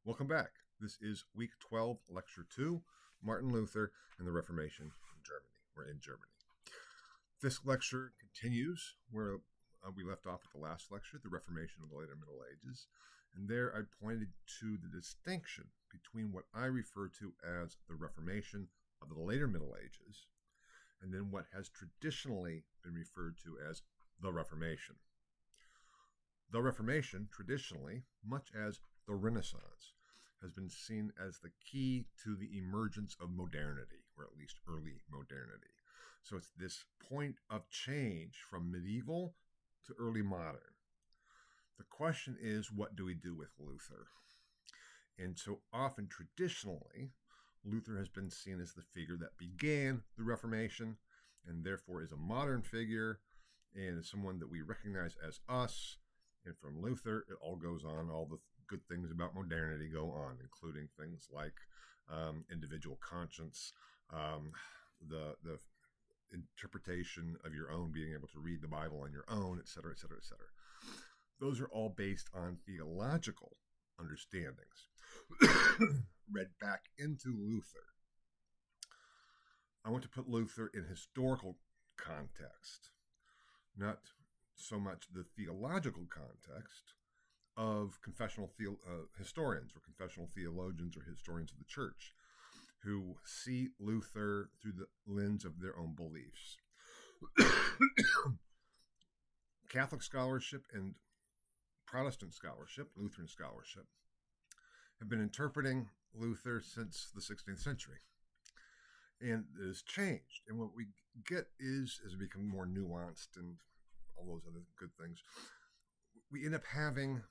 Welcome back. This is week 12, lecture 2, Martin Luther and the Reformation in Germany. We're in Germany. This lecture continues where we left off with the last lecture, the Reformation of the later Middle Ages. And there I pointed to the distinction between what I refer to as the Reformation of the later Middle Ages and then what has traditionally been referred to as the Reformation. The Reformation, traditionally, much as the Renaissance, has been seen as the key to the emergence of modernity, or at least early modernity. So it's this point of change from medieval to early modern. The question is, what do we do with Luther? And so often, traditionally, Luther has been seen as the figure that began the Reformation, and therefore is a modern figure, and is someone that we recognize as us. And from Luther, it all goes on. All the good things about modernity go on, including things like individual conscience, the interpretation of your own, being able to read the Bible on your own, et cetera, et cetera, et cetera. Those are all based on theological understandings read back into Luther. I want to put Luther in historical context, not so much the theological context of confessional historians or confessional theologians or historians of the church who see Luther through the lens of their own beliefs. Catholic scholarship and Protestant scholarship, Lutheran scholarship, have been interpreting Luther since the 16th century. And it has changed. And what we get is, as it becomes more nuanced and all those other good things, we end up having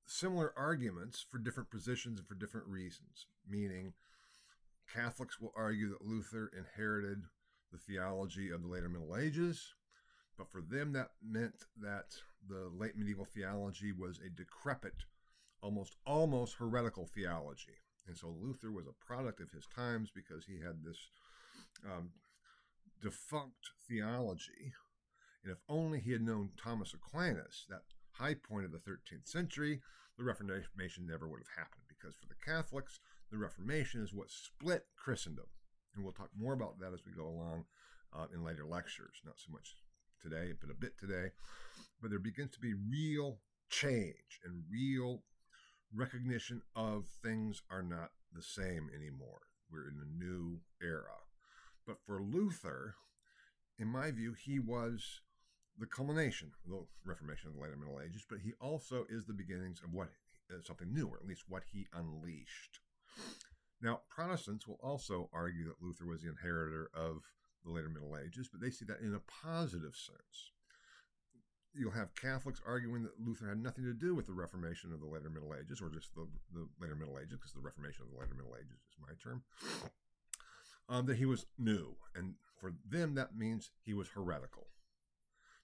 similar arguments for different positions and for different reasons, meaning Catholics will argue that Luther inherited the theology of the later Middle Ages, but for them that meant that the late medieval theology was a decrepit, almost heretical theology. And so Luther was a product of his times because he had this defunct theology. And if only he had known Thomas Aquinas, that high point of the 13th century, the Reformation never would have happened, because for the Catholics, the Reformation is what split Christendom. And we'll talk more about that as we go along in later lectures, not so much today, but a bit today. But there begins to be real change and real recognition of things are not the same anymore. We're in a new era. But for Luther, in my view, he was the culmination of the Reformation of the later Middle Ages, but he also is the beginnings of what something new, or at least what he unleashed. Now, Protestants will also argue that Luther was the inheritor of the later Middle Ages, but they see that in a positive sense. You'll have Catholics arguing that Luther had nothing to do with the Reformation of the later Middle Ages, or just the later Middle Ages, because the Reformation of the later Middle Ages is my term, that he was new. And for them, that means he was heretical,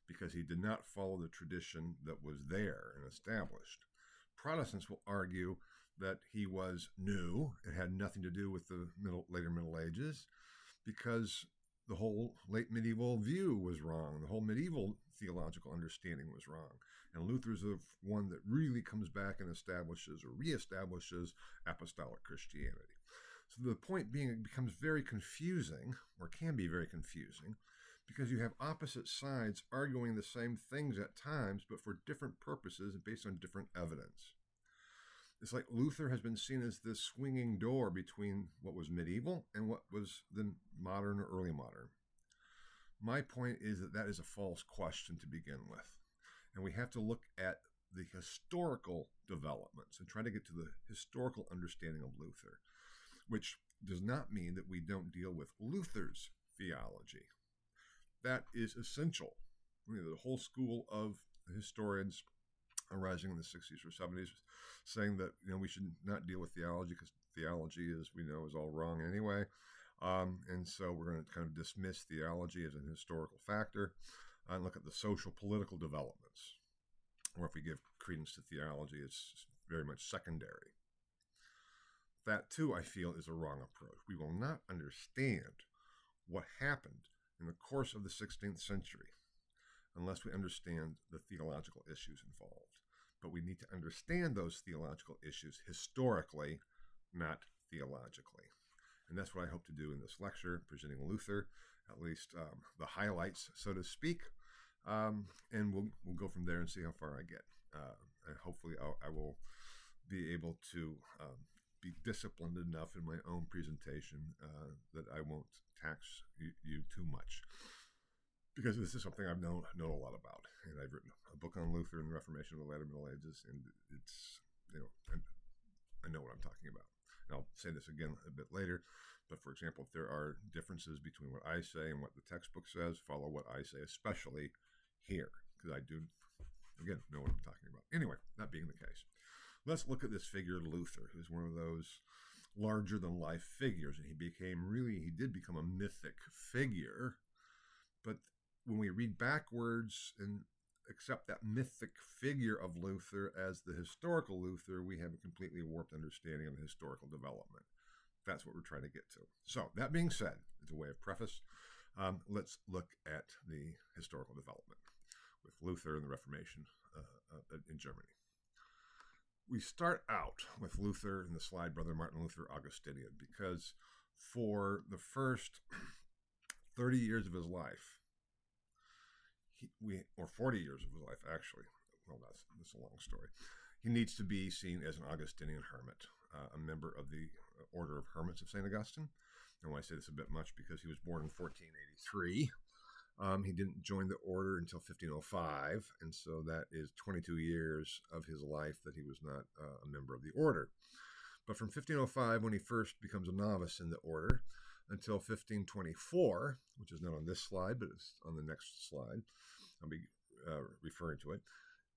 because he did not follow the tradition that was there and established. Protestants will argue that he was new and had nothing to do with the later Middle Ages, because the whole late medieval view was wrong. The whole medieval theological understanding was wrong. And Luther's the one that really comes back and establishes or reestablishes apostolic Christianity. So the point being, it becomes very confusing, or can be very confusing, because you have opposite sides arguing the same things at times, but for different purposes and based on different evidence. It's like Luther has been seen as this swinging door between what was medieval and what was the modern or early modern. My point is that that is a false question to begin with. And we have to look at the historical developments and try to get to the historical understanding of Luther, which does not mean that we don't deal with Luther's theology. That is essential. The whole school of historians arising in the 60s or 70s saying that we should not deal with theology because theology, as we know, is all wrong anyway. And so we're going to kind of dismiss theology as an historical factor and look at the social political developments. Or if we give credence to theology, it's very much secondary. That, too, I feel, is a wrong approach. We will not understand what happened in the course of the 16th century unless we understand the theological issues involved. but we need to understand those theological issues historically, not theologically. And that's what I hope to do in this lecture, presenting Luther, at least the highlights, so to speak. And we'll go from there and see how far I get. And hopefully I will be able to be disciplined enough in my own presentation that I won't tax you too much. Because this is something I've known a lot about. And I've written a book on Luther and the Reformation of the later Middle Ages, and it's, I know what I'm talking about. And I'll say this again a bit later, but for example, if there are differences between what I say and what the textbook says, follow what I say, especially here, because I do, again, know what I'm talking about. Anyway, that being the case, let's look at this figure, Luther, who's one of those larger-than-life figures, and he did become a mythic figure, but when we read backwards and accept that mythic figure of Luther as the historical Luther, we have a completely warped understanding of the historical development. That's what we're trying to get to. So that being said, as a way of preface, let's look at the historical development with Luther and the Reformation in Germany. We start out with Luther in the slide, Brother Martin Luther Augustinian, because for the first 30 years of his life, or 40 years of his life, actually. Well, that's a long story. He needs to be seen as an Augustinian hermit, a member of the Order of Hermits of St. Augustine. And when I say this a bit much, because he was born in 1483. He didn't join the order until 1505, and so that is 22 years of his life that he was not a member of the order. But from 1505, when he first becomes a novice in the order, until 1524, which is not on this slide, but it's on the next slide, I'll be referring to it,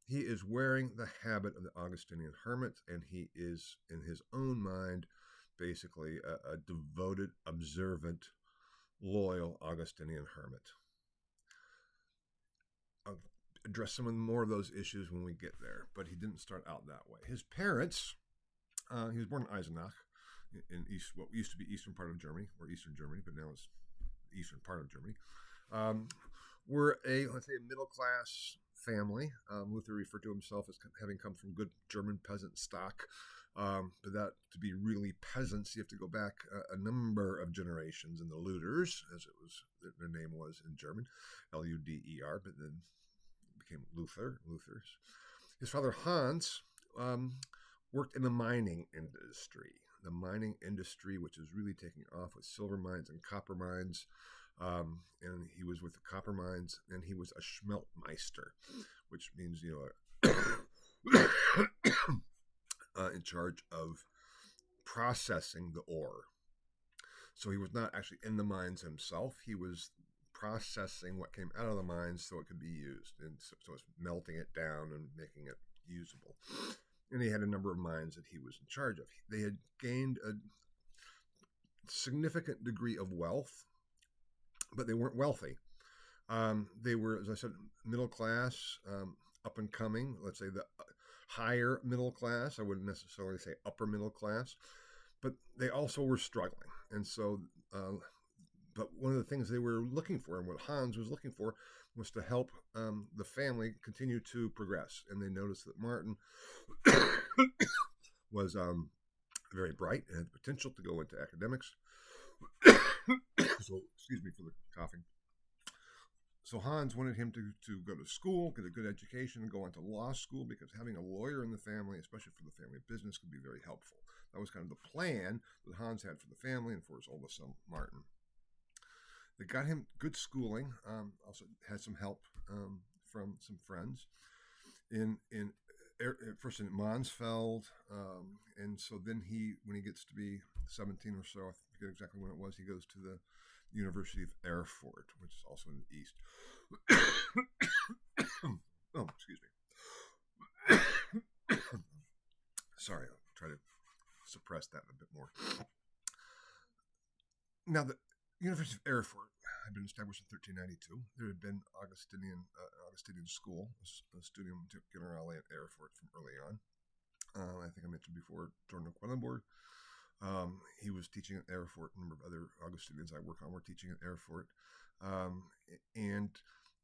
he is wearing the habit of the Augustinian hermit, and he is, in his own mind, basically a devoted, observant, loyal Augustinian hermit. I'll address some more of those issues when we get there, but he didn't start out that way. His parents, he was born in Eisenach, in what used to be eastern part of Germany, or Eastern Germany, but now it's the eastern part of Germany, were let's say, a middle-class family. Luther referred to himself as having come from good German peasant stock. But that to be really peasants, you have to go back a number of generations in the Luthers, as their name was in German, Luder, but then became Luthers. His father Hans worked in the mining industry. The mining industry, which is really taking off with silver mines and copper mines. And he was with the copper mines, and he was a Schmeltmeister, which means, in charge of processing the ore. So he was not actually in the mines himself. He was processing what came out of the mines so it could be used. And so it's melting it down and making it usable. And he had a number of mines that he was in charge of. They had gained a significant degree of wealth, but they weren't wealthy. They were, as I said, middle class, up and coming, let's say the higher middle class. I wouldn't necessarily say upper middle class, but they also were struggling. And so, but one of the things they were looking for, and what Hans was looking for, was to help the family continue to progress. And they noticed that Martin was very bright and had the potential to go into academics. So, excuse me for the coughing. So Hans wanted him to go to school, get a good education, and go on to law school, because having a lawyer in the family, especially for the family business, could be very helpful. That was kind of the plan that Hans had for the family and for his oldest son, Martin. They got him good schooling, also had some help from some friends. First in Mansfeld, and so then when he gets to be 17 or so, I forget exactly when it was, he goes to the University of Erfurt, which is also in the east. Oh, excuse me. Sorry, I'll try to suppress that a bit more. Now, the University of Erfurt had been established in 1392. There had been Augustinian school, a Studium Generale at Erfurt from early on. I think I mentioned before, Jordan of Quedlinburg. He was teaching at Erfurt. A number of other Augustinians I work on were teaching at Erfurt. And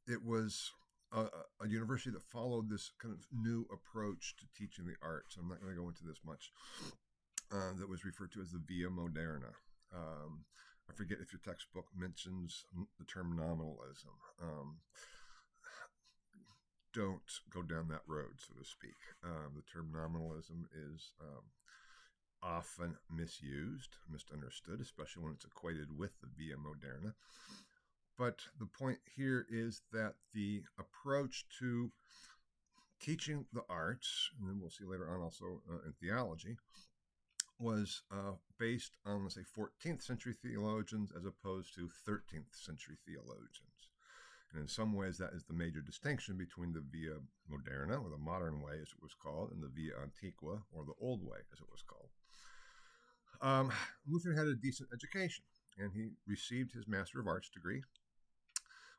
it was a university that followed this kind of new approach to teaching the arts. I'm not going to go into this much. That was referred to as the Via Moderna. I forget if your textbook mentions the term nominalism. Don't go down that road, so to speak. The term nominalism is often misused, misunderstood, especially when it's equated with the Via Moderna. But the point here is that the approach to teaching the arts, and then we'll see later on also in theology, was based on, let's say, 14th century theologians as opposed to 13th century theologians. And in some ways, that is the major distinction between the Via Moderna, or the modern way as it was called, and the Via Antiqua, or the old way as it was called. Luther had a decent education, and he received his Master of Arts degree,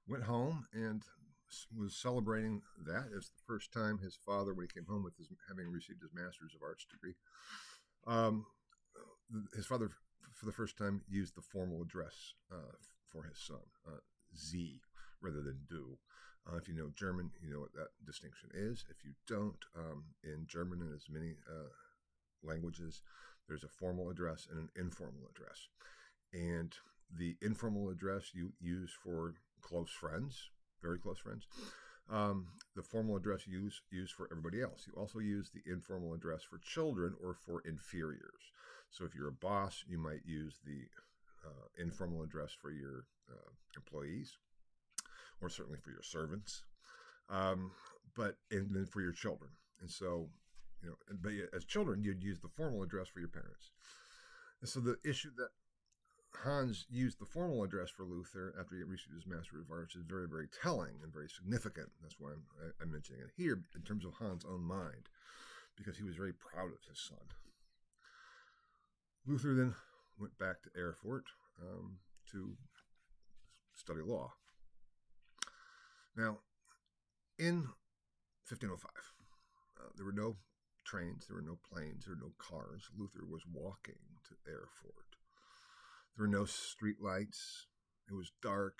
went home, and was celebrating that as the first time his father, when he came home with having received his Master's of Arts degree, his father, for the first time, used the formal address for his son, Sie, rather than Du. If you know German, you know what that distinction is. If you don't, in German and as many languages, there's a formal address and an informal address. And the informal address you use for close friends, very close friends. The formal address you use for everybody else. You also use the informal address for children or for inferiors. So if you're a boss, you might use the informal address for your employees, or certainly for your servants, and then for your children. And so, but as children, you'd use the formal address for your parents. And so the issue that Hans used the formal address for Luther after he received his Master of Arts is very, very telling and very significant. That's why I'm mentioning it here in terms of Hans' own mind, because he was very proud of his son. Luther then went back to Erfurt to study law. Now, in 1505, there were no trains, there were no planes, there were no cars. Luther was walking to Erfurt. There were no street lights. It was dark,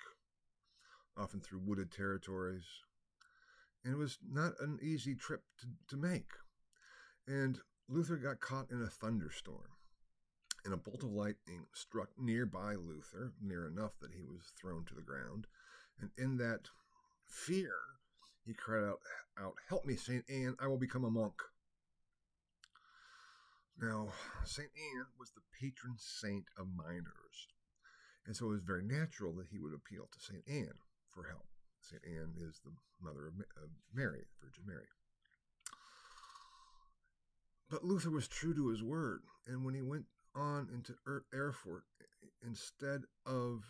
often through wooded territories. And it was not an easy trip to make. And Luther got caught in a thunderstorm. And a bolt of lightning struck nearby Luther, near enough that he was thrown to the ground. And in that fear, he cried out, "Help me, St. Anne, I will become a monk." Now, St. Anne was the patron saint of minors, and so it was very natural that he would appeal to St. Anne for help. St. Anne is the mother of Mary, Virgin Mary. But Luther was true to his word, and when he went on into Erfurt, instead of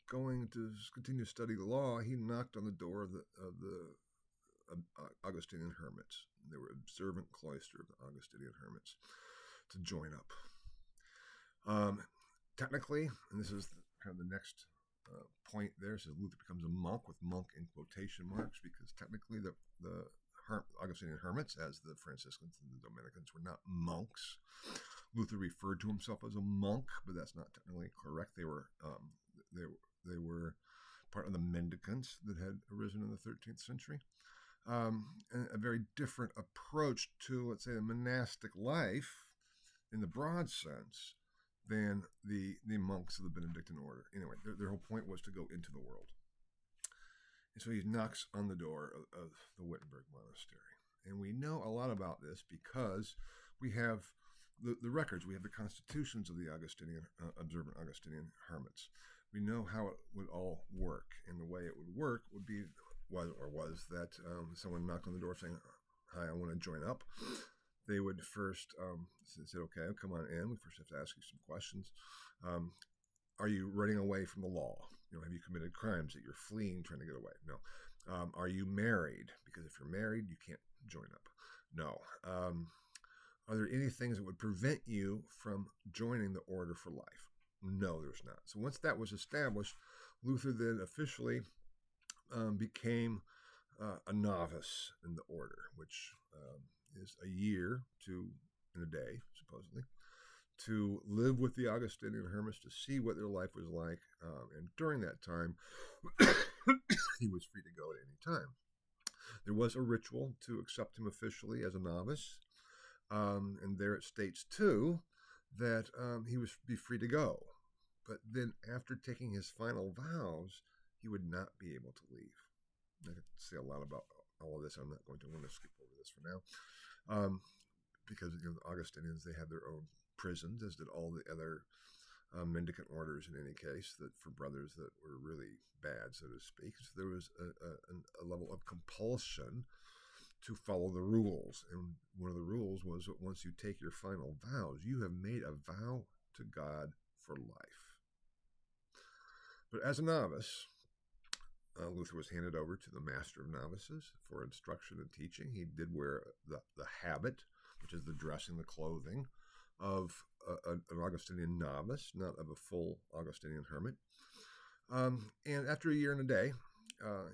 going to continue to study the law, he knocked on the door of the Augustinian hermits. They were observant cloister of the Augustinian hermits, to join up. Technically, and this is kind of the next point there, says Luther becomes a monk, with monk in quotation marks, because technically the Augustinian hermits, as the Franciscans and the Dominicans, were not monks. Luther referred to himself as a monk, but that's not technically correct. They were part of the mendicants that had arisen in the 13th century. And a very different approach to, let's say, the monastic life in the broad sense than the monks of the Benedictine order. Anyway, their whole point was to go into the world. And so he knocks on the door of the Wittenberg Monastery. And we know a lot about this because we have the records. We have the constitutions of the observant Augustinian hermits. We know how it would all work. And the way it would work would be, was that someone knocked on the door saying, "Hi, I want to join up." They would first say, "Okay, come on in. We first have to ask you some questions. Are you running away from the law? Have you committed crimes that you're fleeing, trying to get away? No. Are you married? Because if you're married, you can't join up. No. Are there any things that would prevent you from joining the order for life? No, there's not." So once that was established, Luther then officially became a novice in the order, which is a year in a day, supposedly, to live with the Augustinian hermits, to see what their life was like. And during that time, he was free to go at any time. There was a ritual to accept him officially as a novice, and there it states too that he would be free to go. But then, after taking his final vows, he would not be able to leave. I could say a lot about all of this. I'm not going to want to skip over this for now, because the Augustinians, they had their own prisons, as did all the other mendicant orders in any case, that for brothers that were really bad, so to speak. So there was a level of compulsion to follow the rules. And one of the rules was that once you take your final vows, you have made a vow to God for life. But as a novice, Luther was handed over to the master of novices for instruction and teaching. He did wear the habit, which is the dressing, the clothing of an Augustinian novice, not of a full Augustinian hermit. And after a year and a day,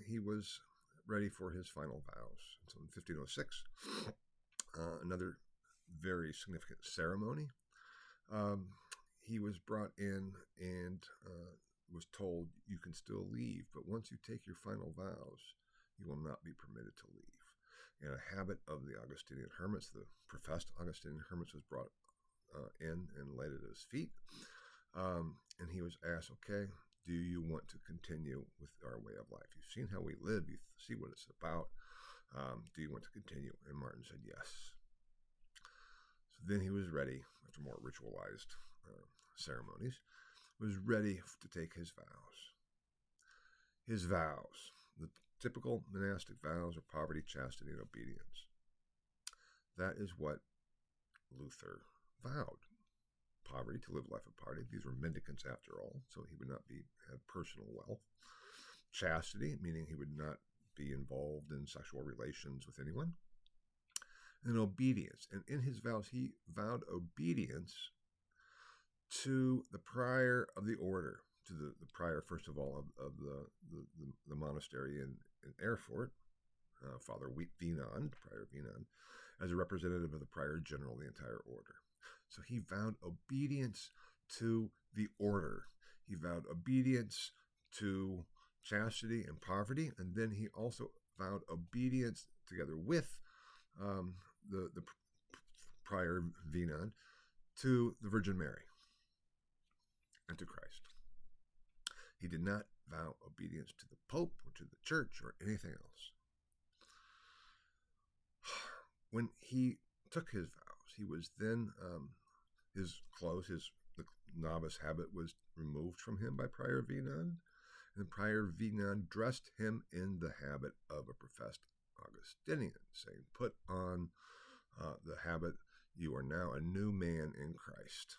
he was ready for his final vows. So in 1506, another very significant ceremony. He was brought in and was told, you can still leave, but once you take your final vows, you will not be permitted to leave. And a habit of the Augustinian hermits, the professed Augustinian hermits, was brought in and laid at his feet. And he was asked, okay, do you want to continue with our way of life? You've seen how we live. You see what it's about. Do you want to continue? And Martin said yes. So then he was ready, after more ritualized ceremonies, was ready to take his vows. His vows, the typical monastic vows are poverty, chastity, and obedience. That is what Luther vowed. Poverty, to live a life of poverty. These were mendicants after all, so he would not have personal wealth. Chastity, meaning he would not be involved in sexual relations with anyone. And obedience. And in his vows, he vowed obedience to the prior of the order, to the prior, first of all, of the monastery in Erfurt, Father Wienand, Prior Wienand, as a representative of the prior general of the entire order. So he vowed obedience to the order. He vowed obedience to chastity and poverty, and then he also vowed obedience together with the prior Wienand to the Virgin Mary and to Christ. He did not vow obedience to the Pope or to the Church or anything else. When he took his vows, he was then, his clothes, the novice habit was removed from him by Prior Wienand, and Prior Wienand dressed him in the habit of a professed Augustinian, saying, put on the habit, you are now a new man in Christ.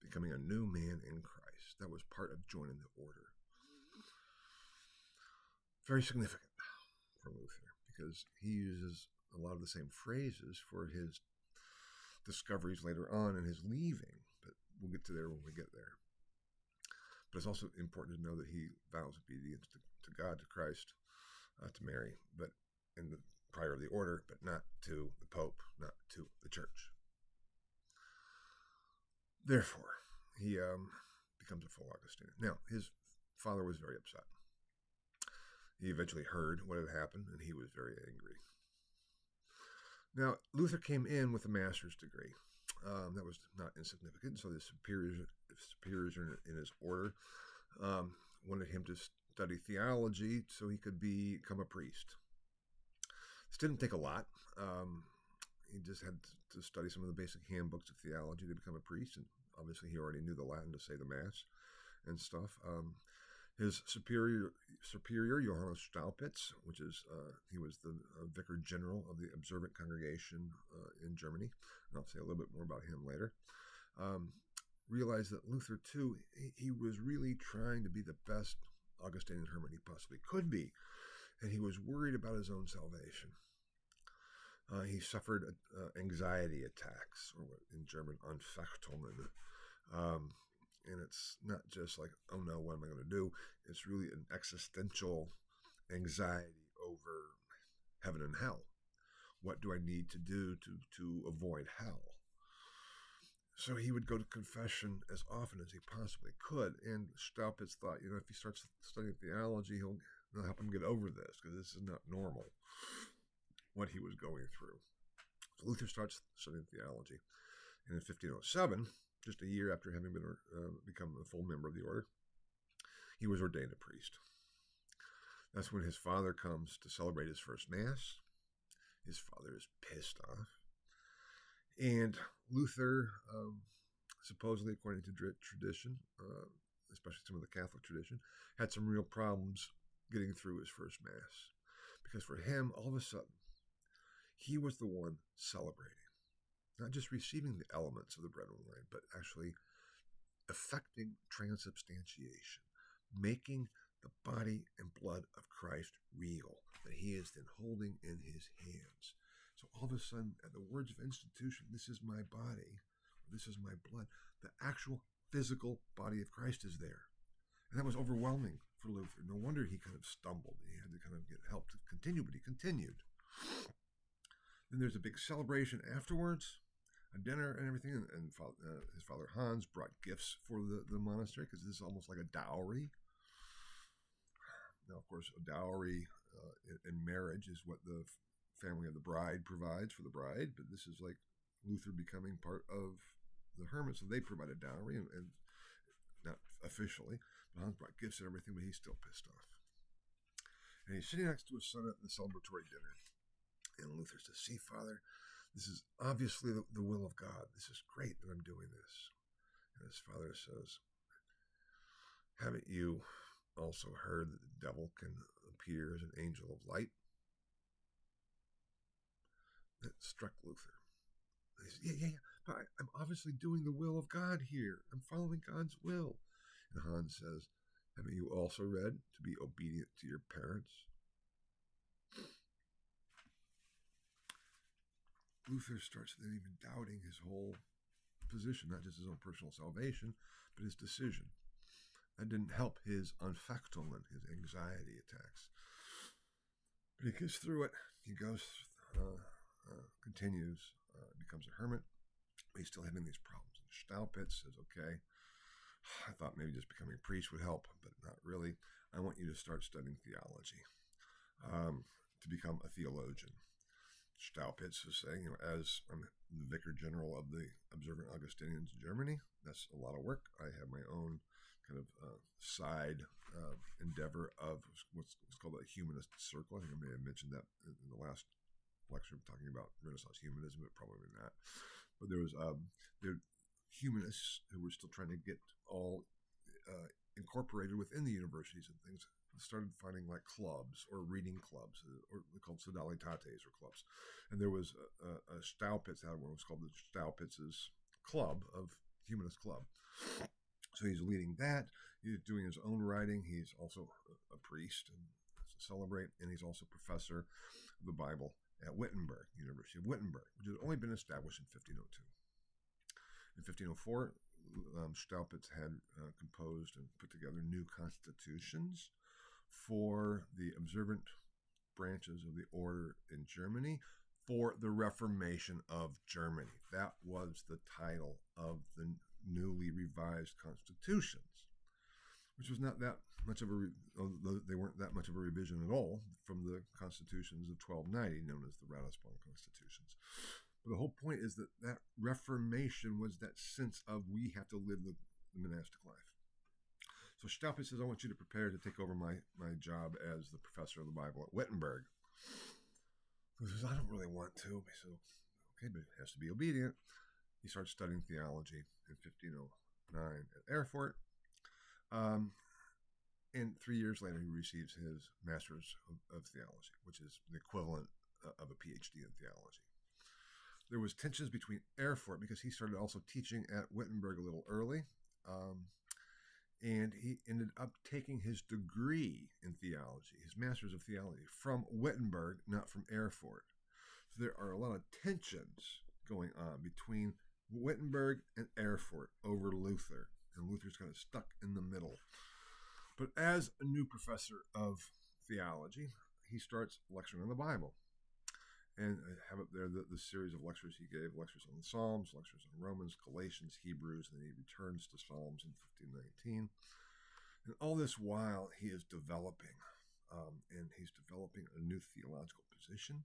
Becoming a new man in Christ. That was part of joining the order. Very significant for Luther, because he uses a lot of the same phrases for his discoveries later on and his leaving, but we'll get to there when we get there. But it's also important to know that he vows obedience to God, to Christ, to Mary, but in the prior of the order, but not to the Pope, not to the Church. Therefore, he becomes a full Augustinian. Now, his father was very upset. He eventually heard what had happened, and he was very angry. Now, Luther came in with a master's degree. That was not insignificant, so the superiors in his order wanted him to study theology so he could become a priest. This didn't take a lot. He just had to study some of the basic handbooks of theology to become a priest, and obviously he already knew the Latin to say the Mass and stuff. His superior, Johannes Staupitz, which is, he was the vicar general of the Observant Congregation in Germany, and I'll say a little bit more about him later, realized that Luther, too, he was really trying to be the best Augustinian hermit he possibly could be, and he was worried about his own salvation. He suffered anxiety attacks, or what in German, Anfechtungen. And it's not just like, oh no, what am I going to do? It's really an existential anxiety over heaven and hell. What do I need to do to avoid hell? So he would go to confession as often as he possibly could. And Staupitz thought, if he starts studying theology, he'll I'll help him get over this, because this is not normal, what he was going through. So Luther starts studying theology. And in 1507, just a year after having become a full member of the order, he was ordained a priest. That's when his father comes to celebrate his first Mass. His father is pissed off. And Luther, supposedly according to tradition, especially some of the Catholic tradition, had some real problems getting through his first Mass. Because for him, all of a sudden, he was the one celebrating. Not just receiving the elements of the bread and wine, but actually effecting transubstantiation, making the body and blood of Christ real, that he is then holding in his hands. So all of a sudden, at the words of institution, this is my body, or this is my blood, the actual physical body of Christ is there. And that was overwhelming for Luther. No wonder he kind of stumbled. He had to kind of get help to continue, but he continued. Then there's a big celebration afterwards, a dinner and everything, and his father Hans brought gifts for the monastery, because this is almost like a dowry. Now, of course, a dowry in marriage is what the family of the bride provides for the bride, but this is like Luther becoming part of the hermits, so they provide a dowry, and not officially, but Hans brought gifts and everything, but he's still pissed off. And he's sitting next to his son at the celebratory dinner, and Luther says, "See, Father, this is obviously the will of God. This is great that I'm doing this." And his father says, "Haven't you also heard that the devil can appear as an angel of light?" That struck Luther. He said, yeah, but I'm obviously doing the will of God here. I'm following God's will. And Hans says, "Haven't you also read to be obedient to your parents?" Luther starts then even doubting his whole position, not just his own personal salvation, but his decision. That didn't help his Anfechtungen, his anxiety attacks. But he gets through it. He goes, continues, becomes a hermit. He's still having these problems. And Staupitz says, "Okay, I thought maybe just becoming a priest would help, but not really. I want you to start studying theology, to become a theologian." Staupitz is saying, as I'm the vicar general of the Observant Augustinians in Germany, that's a lot of work. I have my own kind of side endeavor of what's called a humanist circle. I think I may have mentioned that in the last lecture, talking about Renaissance humanism, but probably not. But there were humanists who were still trying to get all incorporated within the universities and things. Started finding like clubs or reading clubs, or called sodalitates or clubs. And there was a Staupitz had one. It was called the Staupitz's Club, of Humanist Club. So he's leading that. He's doing his own writing. He's also a priest and celebrate, and he's also professor of the Bible at Wittenberg, University of Wittenberg, which had only been established in 1502. In 1504, Staupitz had composed and put together new constitutions for the observant branches of the order in Germany for the Reformation of Germany. That was the title of the newly revised constitutions, which was not that much of they weren't that much of a revision at all from the constitutions of 1290, known as the Ratisbon constitutions. But the whole point is that Reformation was that sense of we have to live the monastic life. So Staupitz says, "I want you to prepare to take over my job as the professor of the Bible at Wittenberg." He says, "I don't really want to." He said, "Okay, but it has to be obedient." He starts studying theology in 1509 at Erfurt. And 3 years later, he receives his Master's of Theology, which is the equivalent of a PhD in theology. There was tensions between Erfurt, because he started also teaching at Wittenberg a little early, and he ended up taking his degree in theology, his Master's of Theology, from Wittenberg, not from Erfurt. So there are a lot of tensions going on between Wittenberg and Erfurt over Luther, and Luther's kind of stuck in the middle. But as a new professor of theology, he starts lecturing on the Bible. And I have up there the series of lectures he gave, lectures on the Psalms, lectures on Romans, Galatians, Hebrews, and then he returns to Psalms in 1519. And all this while, he is developing and he's developing a new theological position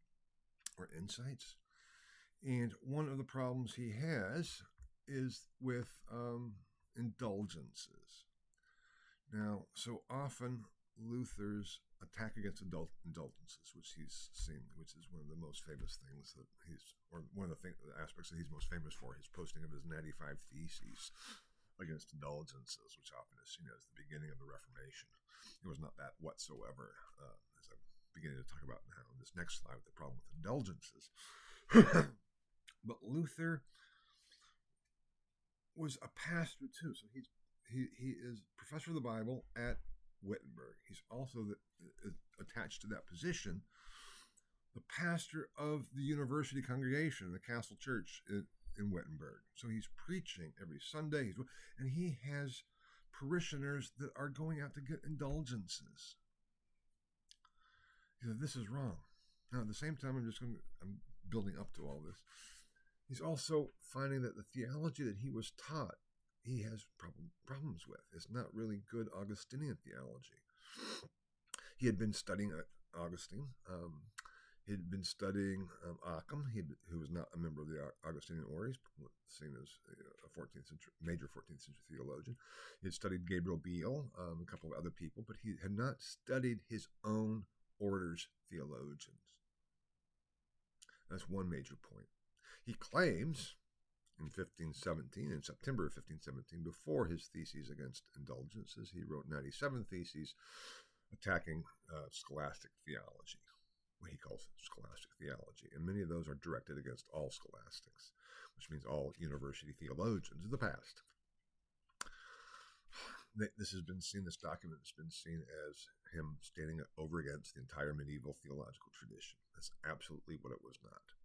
or insights. And one of the problems he has is with indulgences. Now, so often Luther's attack against indulgences, which he's seen, which is one of the most famous things that or one of the aspects that he's most famous for, his posting of his 95 Theses against indulgences, which often is seen as the beginning of the Reformation. It was not that whatsoever, as I'm beginning to talk about now in this next slide, with the problem with indulgences. But Luther was a pastor too, so he is professor of the Bible at Wittenberg. He's also attached to that position, the pastor of the university congregation, the Castle Church in Wittenberg. So he's preaching every Sunday, and he has parishioners that are going out to get indulgences. He said, this is wrong. Now, at the same time, I'm building up to all this. He's also finding that the theology that he was taught, he has problems with. It's not really good Augustinian theology. He had been studying Augustine. He had been studying Occam, who was not a member of the Augustinian order. He's seen as a major 14th century theologian. He had studied Gabriel Biel, a couple of other people, but he had not studied his own order's theologians. That's one major point. He claims in September of 1517, before his theses against indulgences, he wrote 97 theses attacking scholastic theology, what he calls scholastic theology. And many of those are directed against all scholastics, which means all university theologians of the past. This document has been seen as him standing over against the entire medieval theological tradition. That's absolutely what it was not.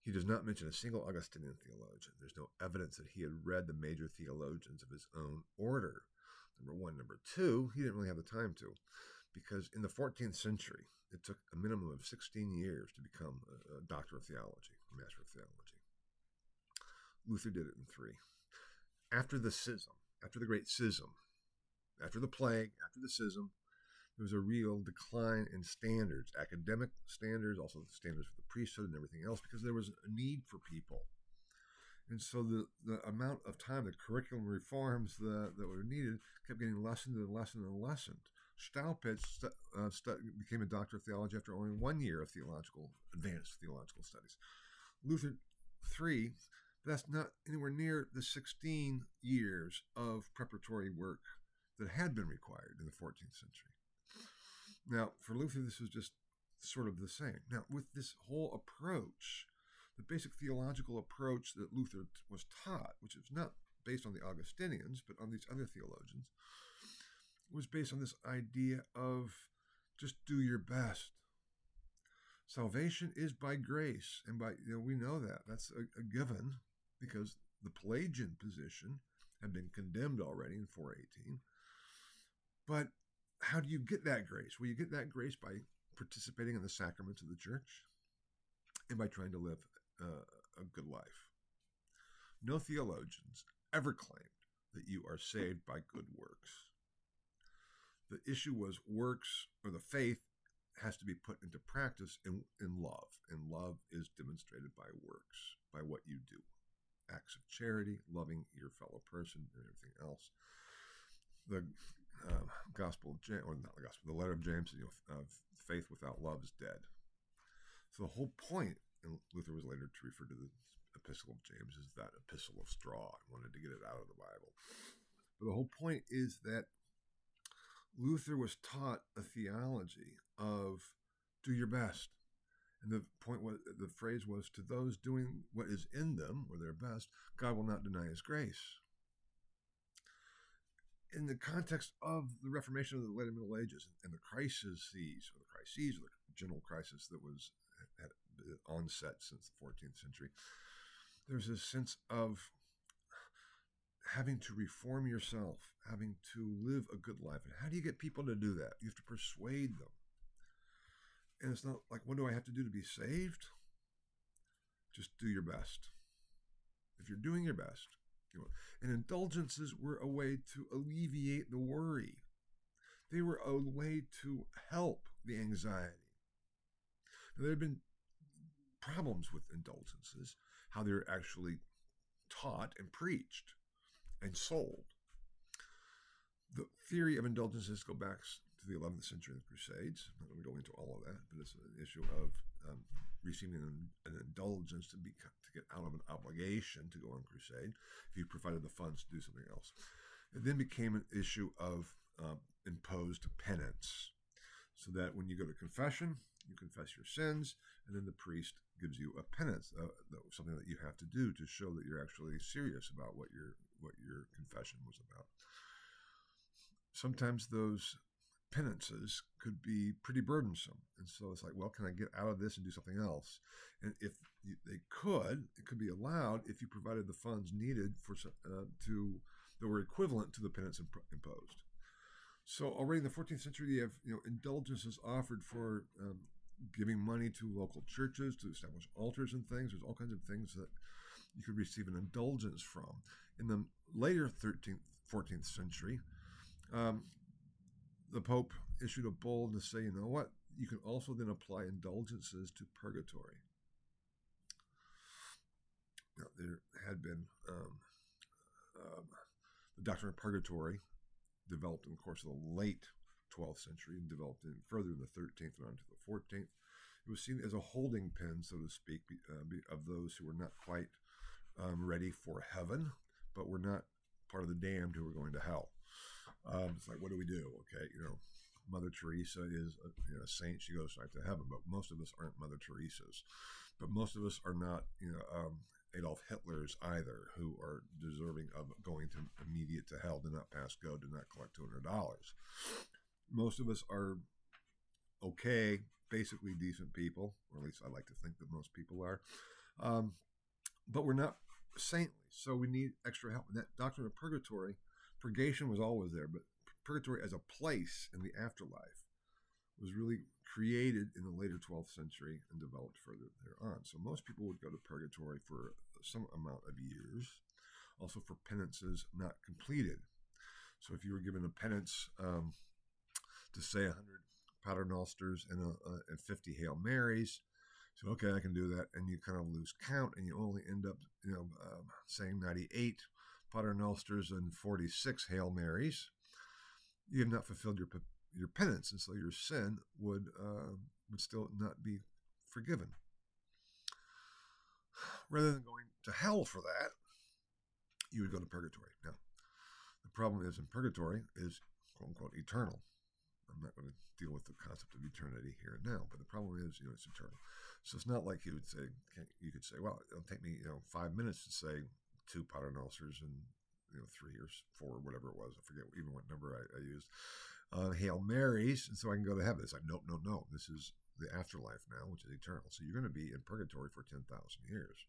He does not mention a single Augustinian theologian. There's no evidence that he had read the major theologians of his own order. Number one. Number two, he didn't really have the time to, because in the 14th century, it took a minimum of 16 years to become a doctor of theology, a master of theology. Luther did it in 3. After the schism, after the Great Schism, after the plague, after the schism, there was a real decline in standards, academic standards, also the standards for the priesthood and everything else, because there was a need for people. And so the amount of time, the curriculum reforms that were needed kept getting lessened and lessened and lessened. Staupitz became a doctor of theology after only 1 year of advanced theological studies. Luther, 3, but that's not anywhere near the 16 years of preparatory work that had been required in the 14th century. Now, for Luther, this was just sort of the same. Now, with this whole approach, the basic theological approach that Luther was taught, which is not based on the Augustinians, but on these other theologians, was based on this idea of just do your best. Salvation is by grace, and we know that. That's a given, because the Pelagian position had been condemned already in 418. But how do you get that grace? Well, you get that grace by participating in the sacraments of the church and by trying to live a good life. No theologians ever claimed that you are saved by good works. The issue was works, or the faith has to be put into practice in love, and love is demonstrated by works, by what you do. Acts of charity, loving your fellow person, and everything else. The the letter of James, faith without love is dead. So the whole point, and Luther was later to refer to the epistle of James as that epistle of straw. I wanted to get it out of the Bible. But the whole point is that Luther was taught a theology of do your best. And the phrase was, to those doing what is in them, or their best, God will not deny his grace. In the context of the Reformation of the late Middle Ages and the crises, or the general crisis that had onset since the 14th century, there's a sense of having to reform yourself, having to live a good life. And how do you get people to do that? You have to persuade them. And it's not like, what do I have to do to be saved? Just do your best. If you're doing your best. And indulgences were a way to alleviate the worry. They were a way to help the anxiety. Now, there have been problems with indulgences, how they're actually taught and preached and sold. The theory of indulgences go back to the 11th century of the Crusades. I'm not going to go into all of that, but it's an issue of receiving an indulgence to get out of an obligation to go on crusade if you provided the funds to do something else. It then became an issue of imposed penance, so that when you go to confession, you confess your sins, and then the priest gives you a penance, something that you have to do to show that you're actually serious about what your confession was about. Sometimes those penances could be pretty burdensome, and so it's like, well, can I get out of this and do something else? And if it could be allowed if you provided the funds needed that were equivalent to the penance imposed. So already in the 14th century, you have indulgences offered for giving money to local churches to establish altars and things. There's all kinds of things that you could receive an indulgence from. In the later 14th century, the Pope issued a bull to say, you know what, you can also then apply indulgences to purgatory. Now, there had been the doctrine of purgatory developed in the course of the late 12th century and developed further in the 13th and on to the 14th. It was seen as a holding pen, so to speak, of those who were not quite ready for heaven, but were not part of the damned who were going to hell. It's like, what do we do? Okay, Mother Teresa is a saint; she goes right to heaven. But most of us aren't Mother Teresas. But most of us are not, Adolf Hitlers either, who are deserving of going to immediate to hell. Do not pass go. Do not collect $200. Most of us are okay, basically decent people, or at least I like to think that most people are. But we're not saintly, so we need extra help. And that doctrine of purgatory. Purgation was always there, but purgatory as a place in the afterlife was really created in the later 12th century and developed further thereon. So most people would go to purgatory for some amount of years, also for penances not completed. So if you were given a penance to say 100 Paternosters and 50 Hail Marys, so okay, I can do that, and you kind of lose count, and you only end up saying 98 Paternosters and 46 Hail Marys, you have not fulfilled your penance, and so your sin would still not be forgiven. Rather than going to hell for that, you would go to purgatory. Now, the problem is in purgatory is quote unquote eternal. I'm not going to deal with the concept of eternity here and now, but the problem is, it's eternal. So it's not like you could say, well, it'll take me, 5 minutes to say 2 Paternosters and 3 or 4, whatever it was. I forget even what number I used. Hail Marys, and so I can go to heaven. It's like, no. This is the afterlife now, which is eternal. So you're going to be in purgatory for 10,000 years.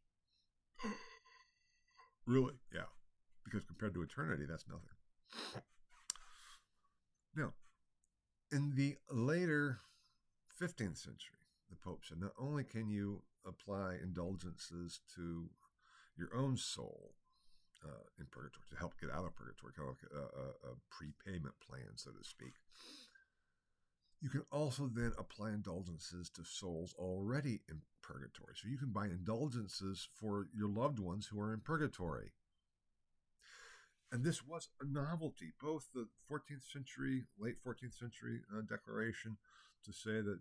Really? Yeah. Because compared to eternity, that's nothing. Now, in the later 15th century, the Pope said, not only can you apply indulgences to your own soul in purgatory, to help get out of purgatory, kind of like a prepayment plan, so to speak, you can also then apply indulgences to souls already in purgatory. So you can buy indulgences for your loved ones who are in purgatory. And this was a novelty, both the 14th century, late 14th century declaration to say that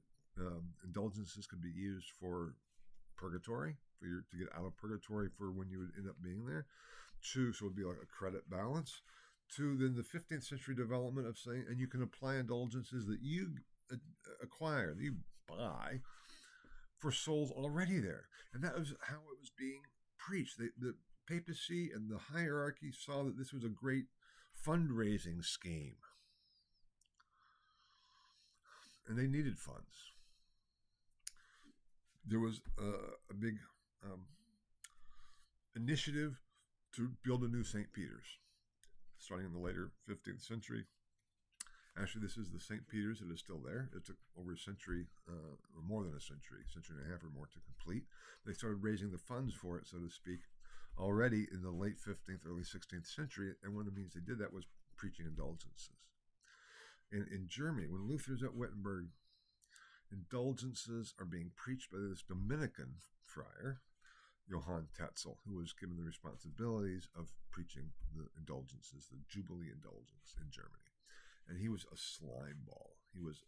indulgences could be used for purgatory, to get out of purgatory for when you would end up being there. 2, so it would be like a credit balance. 2, then the 15th century development of saying, and you can apply indulgences that you acquire, that you buy, for souls already there. And that was how it was being preached. The papacy and the hierarchy saw that this was a great fundraising scheme. And they needed funds. There was a big initiative to build a new St. Peter's, starting in the later 15th century. Actually, this is the St. Peter's that is still there. It took over a century, or more than a century and a half or more to complete. They started raising the funds for it, so to speak, already in the late 15th, early 16th century. And one of the means they did that was preaching indulgences. And in Germany, when Luther's at Wittenberg, indulgences are being preached by this Dominican friar, Johann Tetzel, who was given the responsibilities of preaching the indulgences, the Jubilee indulgence in Germany. And he was a slime ball. He was,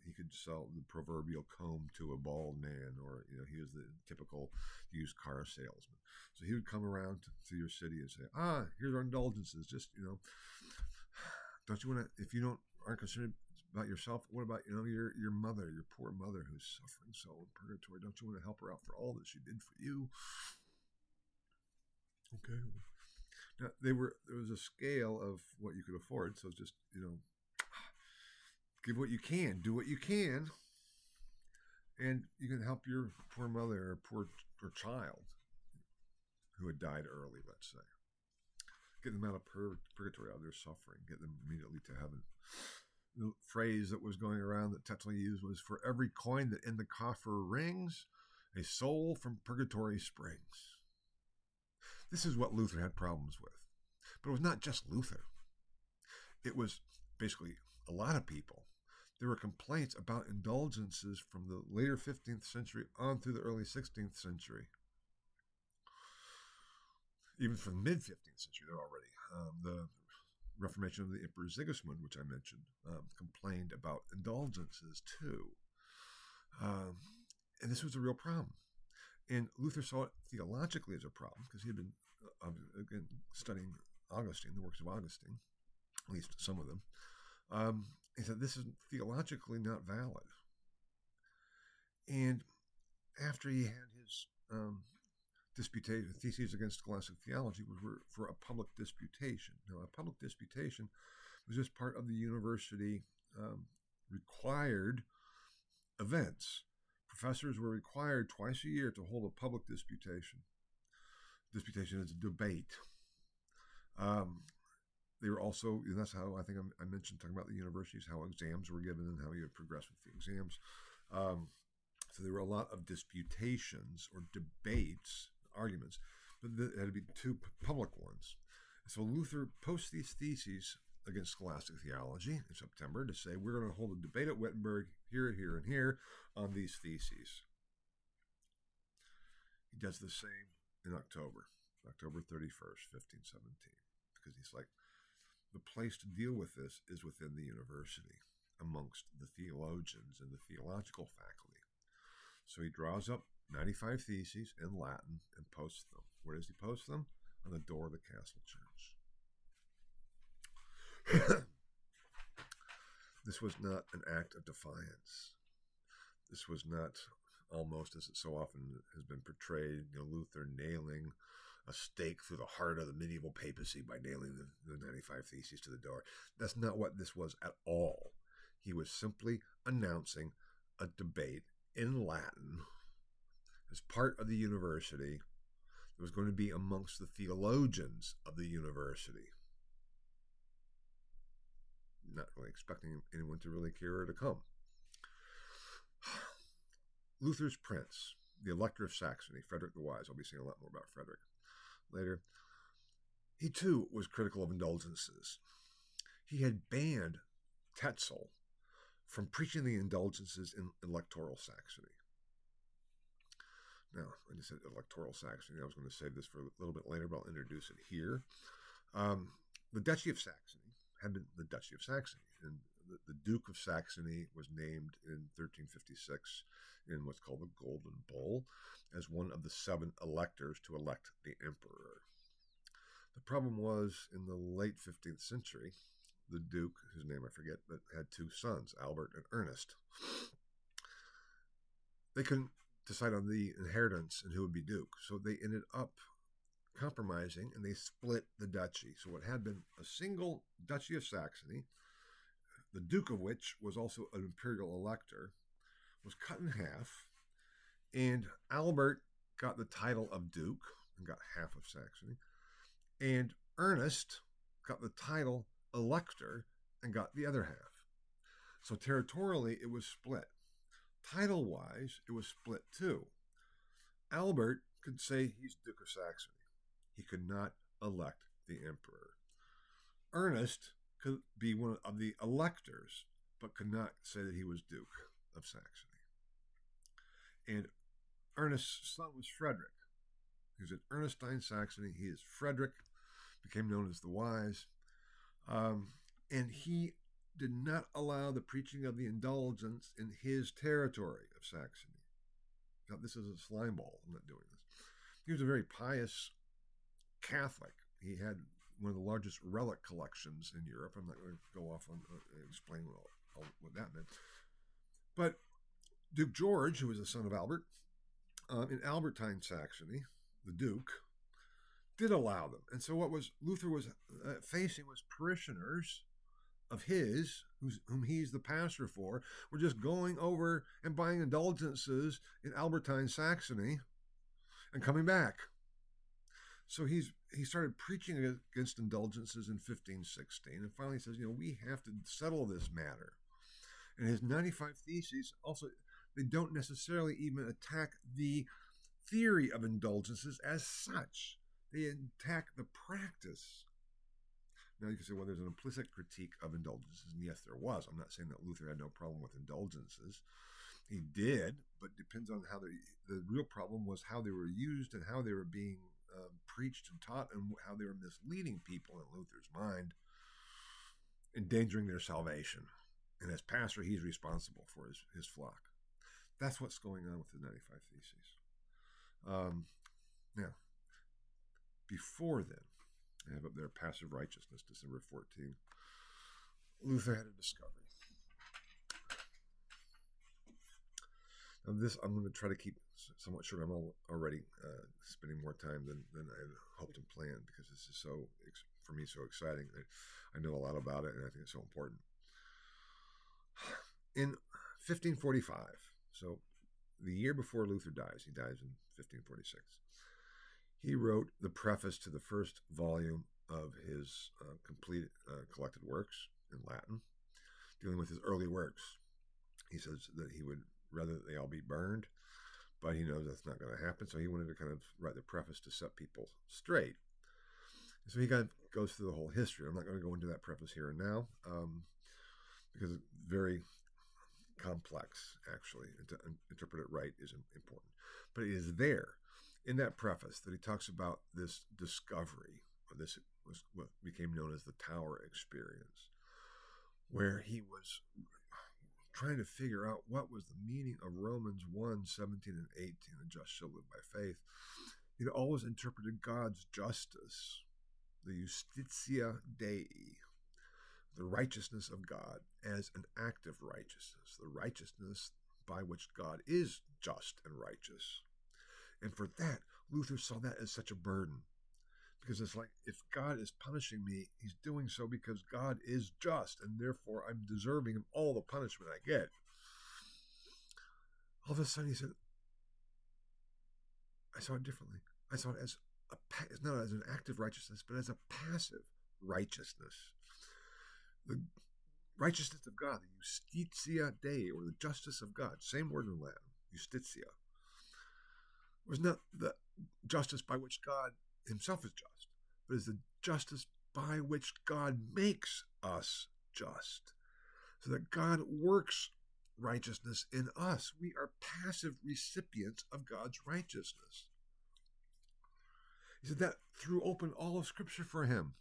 he could sell the proverbial comb to a bald man, or, he was the typical used car salesman. So he would come around to your city and say, here's our indulgences. Just, don't you want to, if you aren't concerned about yourself, what about, your mother, your poor mother who's suffering so in purgatory? Don't you want to help her out for all that she did for you? Okay. Now, there was a scale of what you could afford. So just, give what you can, do what you can, and you can help your poor mother or poor child who had died early, let's say. Get them out of purgatory, out of their suffering, get them immediately to heaven. The phrase that was going around that Tetzel used was, for every coin that in the coffer rings, a soul from purgatory springs. This is what Luther had problems with. But it was not just Luther. It was basically a lot of people. There were complaints about indulgences from the later 15th century on through the early 16th century. Even from the mid-15th century, they're already. The Reformation of the Emperor Sigismund, which I mentioned, complained about indulgences too. And this was a real problem. And Luther saw it theologically as a problem because he had been, again, studying Augustine, the works of Augustine, at least some of them. He said, this is theologically not valid. And after he had his disputation, theses against scholastic theology, were for a public disputation. Now, a public disputation was just part of the university required events. Professors were required twice a year to hold a public disputation. Disputation is a debate. They were also, and that's how I think I mentioned, talking about the universities, how exams were given and how you would progress with the exams. So there were a lot of disputations or debates, arguments, but there had to be two public ones. So Luther posts these theses against scholastic theology in September to say, we're going to hold a debate at Wittenberg here, here, and here on these theses. He does the same in October 31st, 1517, because he's like, the place to deal with this is within the university, amongst the theologians and the theological faculty. So he draws up 95 theses in Latin and posts them. Where does he post them? On the door of the castle church. This was not an act of defiance. This was not, almost as it so often has been portrayed, Luther nailing a stake through the heart of the medieval papacy by nailing the 95 Theses to the door. That's not what this was at all. He was simply announcing a debate in Latin as part of the university that was going to be amongst the theologians of the university. Not really expecting anyone to really care or to come. Luther's prince, the Elector of Saxony, Frederick the Wise, I'll be saying a lot more about Frederick later, he too was critical of indulgences. He had banned Tetzel from preaching the indulgences in electoral Saxony. Now, I just said electoral Saxony. I was going to save this for a little bit later, but I'll introduce it here. The Duchy of Saxony had been the Duchy of Saxony, and the Duke of Saxony was named in 1356 in what's called the Golden Bull as one of the 7 electors to elect the emperor. The problem was, in the late 15th century, the Duke, whose name I forget, but had 2 sons, Albert and Ernest. They couldn't decide on the inheritance and who would be Duke, so they ended up compromising and they split the duchy. So what had been a single Duchy of Saxony, the Duke of which was also an imperial elector, was cut in half, and Albert got the title of Duke and got half of Saxony, and Ernest got the title Elector and got the other half. So territorially, it was split. Title-wise, it was split too. Albert could say he's Duke of Saxony. He could not elect the emperor. Ernest could be one of the electors, but could not say that he was Duke of Saxony. And Ernest's son was Frederick. He was at Ernestine, Saxony. He is Frederick, became known as the Wise. And he did not allow the preaching of the indulgence in his territory of Saxony. Now, this is a slime ball. I'm not doing this. He was a very pious Catholic. He had one of the largest relic collections in Europe. I'm not going to go off on explain what that meant. But Duke George, who was the son of Albert, in Albertine, Saxony, the Duke, did allow them. And so what was Luther was facing was parishioners of his, whom he's the pastor for, were just going over and buying indulgences in Albertine, Saxony, and coming back. So he started preaching against indulgences in 1516, and finally says, we have to settle this matter. And his 95 Theses also, they don't necessarily even attack the theory of indulgences as such. They attack the practice. Now you can say, well, there's an implicit critique of indulgences, and yes, there was. I'm not saying that Luther had no problem with indulgences. He did, but depends on how the real problem was how they were used and how they were being preached and taught, and how they were misleading people in Luther's mind, endangering their salvation. And as pastor, he's responsible for his flock. That's what's going on with the 95 Theses. Now, before then, I have up there Passive Righteousness, December 14. Luther had a discovery. Now this, I'm going to try to keep somewhat short. I'm already spending more time than I had hoped and planned, because this is for me, so exciting. I know a lot about it, and I think it's so important. In 1545, so the year before Luther dies, he dies in 1546, he wrote the preface to the first volume of his complete collected works in Latin, dealing with his early works. He says that he would rather that they all be burned, but he knows that's not going to happen, so he wanted to kind of write the preface to set people straight. So he kind of goes through the whole history. I'm not going to go into that preface here and now, because it's very complex, actually, and to interpret it right is important. But it is there in that preface that he talks about this discovery, or this was what became known as the Tower Experience, where he was trying to figure out what was the meaning of Romans 1, 17 and 18, the just shall live by faith. He'd always interpreted God's justice, the justitia Dei, the righteousness of God, as an active righteousness, the righteousness by which God is just and righteous. And for that, Luther saw that as such a burden, because it's like, if God is punishing me, he's doing so because God is just, and therefore I'm deserving of all the punishment I get. All of a sudden he said, I saw it differently. I saw it as not as an active righteousness, but as a passive righteousness. The righteousness of God, the justitia Dei, or the justice of God, same word in Latin, justitia, was not the justice by which God himself is just, but is the justice by which God makes us just, so that God works righteousness in us. We are passive recipients of God's righteousness. He said that threw open all of Scripture for him.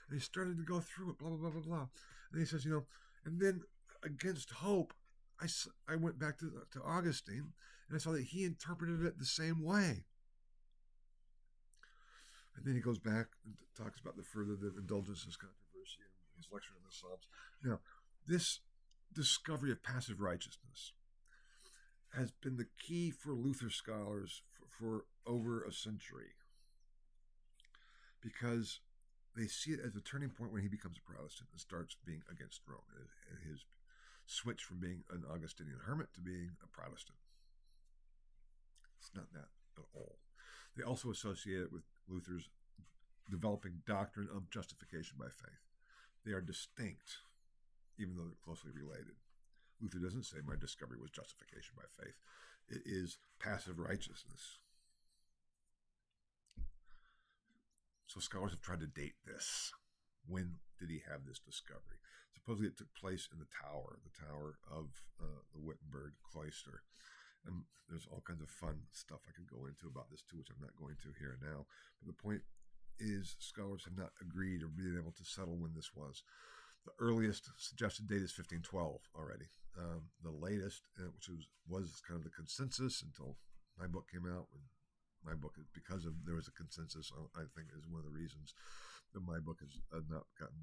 And he started to go through it, blah, blah, blah, blah, blah. And he says, and then against hope, I went back to Augustine, and I saw that he interpreted it the same way. And then he goes back and talks about the indulgences controversy and his lecture on the Psalms. Now, this discovery of passive righteousness has been the key for Luther scholars for over a century, because they see it as a turning point when he becomes a Protestant and starts being against Rome, and his switch from being an Augustinian hermit to being a Protestant. It's not that at all. They also associate it with Luther's developing doctrine of justification by faith. They are distinct, even though they're closely related. Luther doesn't say my discovery was justification by faith. It is passive righteousness. So scholars have tried to date this. When did he have this discovery? Supposedly it took place in the tower of the Wittenberg cloister. And there's all kinds of fun stuff I could go into about this too, which I'm not going to here and now. But the point is, scholars have not agreed or been able to settle when this was. The earliest suggested date is 1512 already. The latest, which was kind of the consensus until my book came out. When my book, because of there was a consensus, I think is one of the reasons that my book has not gotten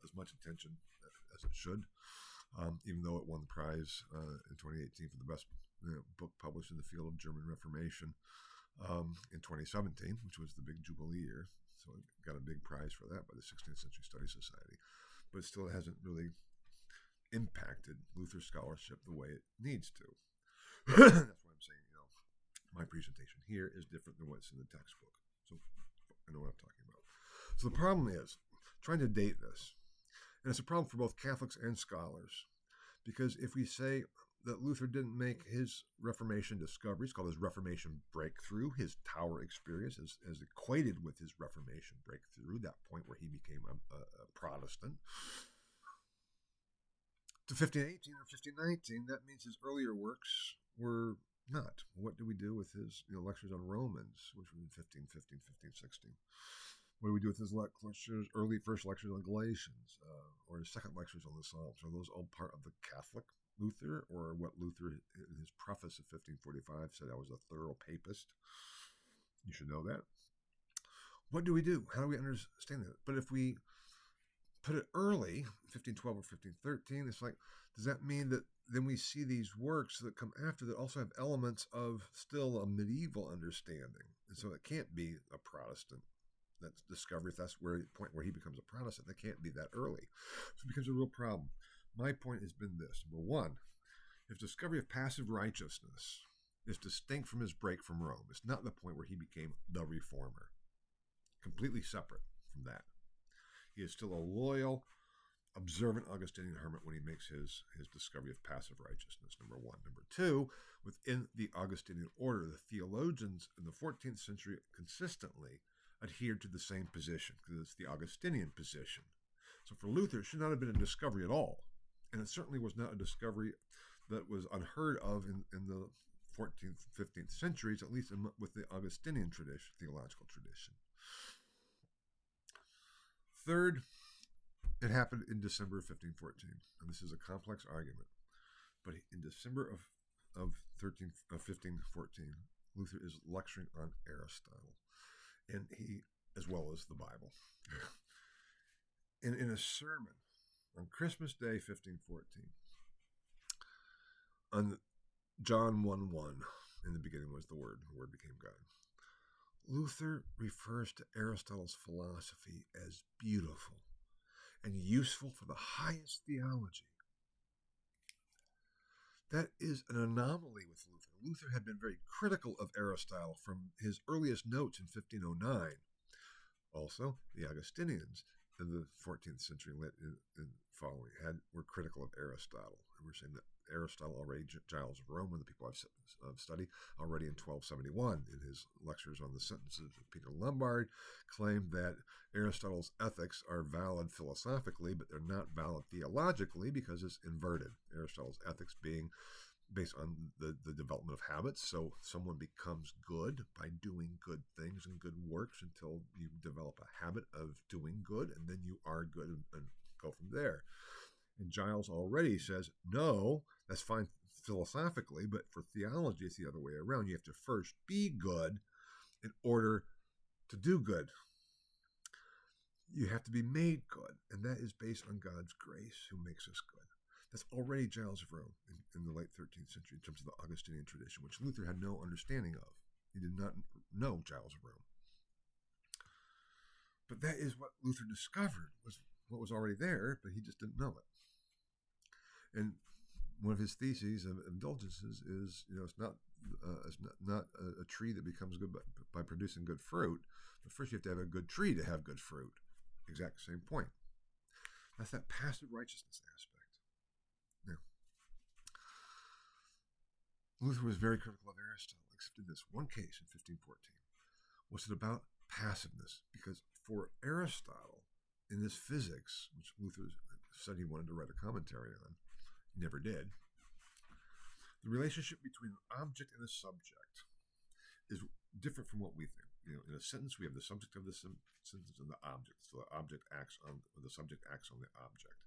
as much attention as it should, even though it won the prize in 2018 for the best book published in the field of German Reformation in 2017, which was the big Jubilee year. So it got a big prize for that by the 16th Century Studies Society. But it still hasn't really impacted Luther scholarship the way it needs to. That's why I'm saying, my presentation here is different than what's in the textbook. So I know what I'm talking about. So the problem is trying to date this. And it's a problem for both Catholics and scholars. Because if we say that Luther didn't make his Reformation discoveries, called his Reformation breakthrough, his tower experience as equated with his Reformation breakthrough, that point where he became a Protestant, to 1518 or 1519, that means his earlier works were not. What do we do with his lectures on Romans, which were in 1515, 1516? What do we do with his lectures, early first lectures on Galatians, or his second lectures on the Psalms? Are those all part of the Catholic Luther, or what Luther, in his preface of 1545, said I was a thorough papist? You should know that. What do we do? How do we understand that? But if we put it early, 1512 or 1513, it's like, does that mean that then we see these works that come after that also have elements of still a medieval understanding? And so it can't be a Protestant. That's discovery. If that's the point where he becomes a Protestant, that can't be that early. So it becomes a real problem. My point has been this. Number one, if discovery of passive righteousness is distinct from his break from Rome, it's not the point where he became the reformer. Completely separate from that. He is still a loyal, observant Augustinian hermit when he makes his discovery of passive righteousness, number one. Number two, within the Augustinian order, the theologians in the 14th century consistently adhered to the same position, because it's the Augustinian position. So for Luther, it should not have been a discovery at all. And it certainly was not a discovery that was unheard of in the 14th, 15th centuries, at least with the Augustinian tradition, theological tradition. Third, it happened in December of 1514. And this is a complex argument. But in December of 1514, Luther is lecturing on Aristotle, and he, as well as the Bible. And in a sermon on Christmas Day, 1514, on John 1:1, in the beginning was the Word became God, Luther refers to Aristotle's philosophy as beautiful and useful for the highest theology. That is an anomaly with Luther. Luther had been very critical of Aristotle from his earliest notes in 1509. Also, the Augustinians in the 14th century and following were critical of Aristotle. And we're saying that Aristotle already, Giles of Rome, one of the people I've studied, already in 1271, in his lectures on the sentences of Peter Lombard, claimed that Aristotle's ethics are valid philosophically, but they're not valid theologically because it's inverted. Aristotle's ethics being based on the development of habits. So someone becomes good by doing good things and good works until you develop a habit of doing good, and then you are good and go from there. And Giles already says, no, that's fine philosophically, but for theology, it's the other way around. You have to first be good in order to do good. You have to be made good, and that is based on God's grace who makes us good. That's already Giles of Rome in the late 13th century in terms of the Augustinian tradition, which Luther had no understanding of. He did not know Giles of Rome. But that is what Luther discovered, was what was already there, but he just didn't know it. And one of his theses of indulgences is, it's not a tree that becomes good by producing good fruit, but first you have to have a good tree to have good fruit. Exact same point. That's that passive righteousness aspect. Now, Luther was very critical of Aristotle, except in this one case in 1514. Was it about passiveness? Because for Aristotle, in this physics, which Luther said he wanted to write a commentary on, he never did. The relationship between an object and a subject is different from what we think. In a sentence, we have the subject of the sentence and the object. So the subject acts on the object.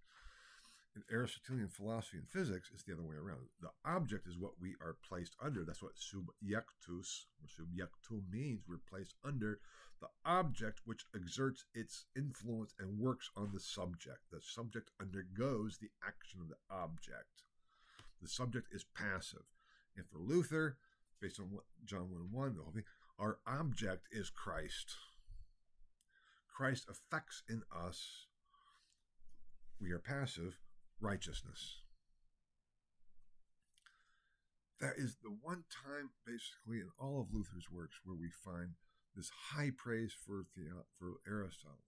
In Aristotelian philosophy and physics, it's the other way around. The object is what we are placed under. That's what subjectus or subjectum means. We're placed under the object, which exerts its influence and works on the subject. The subject undergoes the action of the object. The subject is passive. And for Luther, based on what John 1:1, the whole thing, our object is Christ. Christ affects in us, we are passive, righteousness. That is the one time, basically, in all of Luther's works where we find this high praise for Aristotle.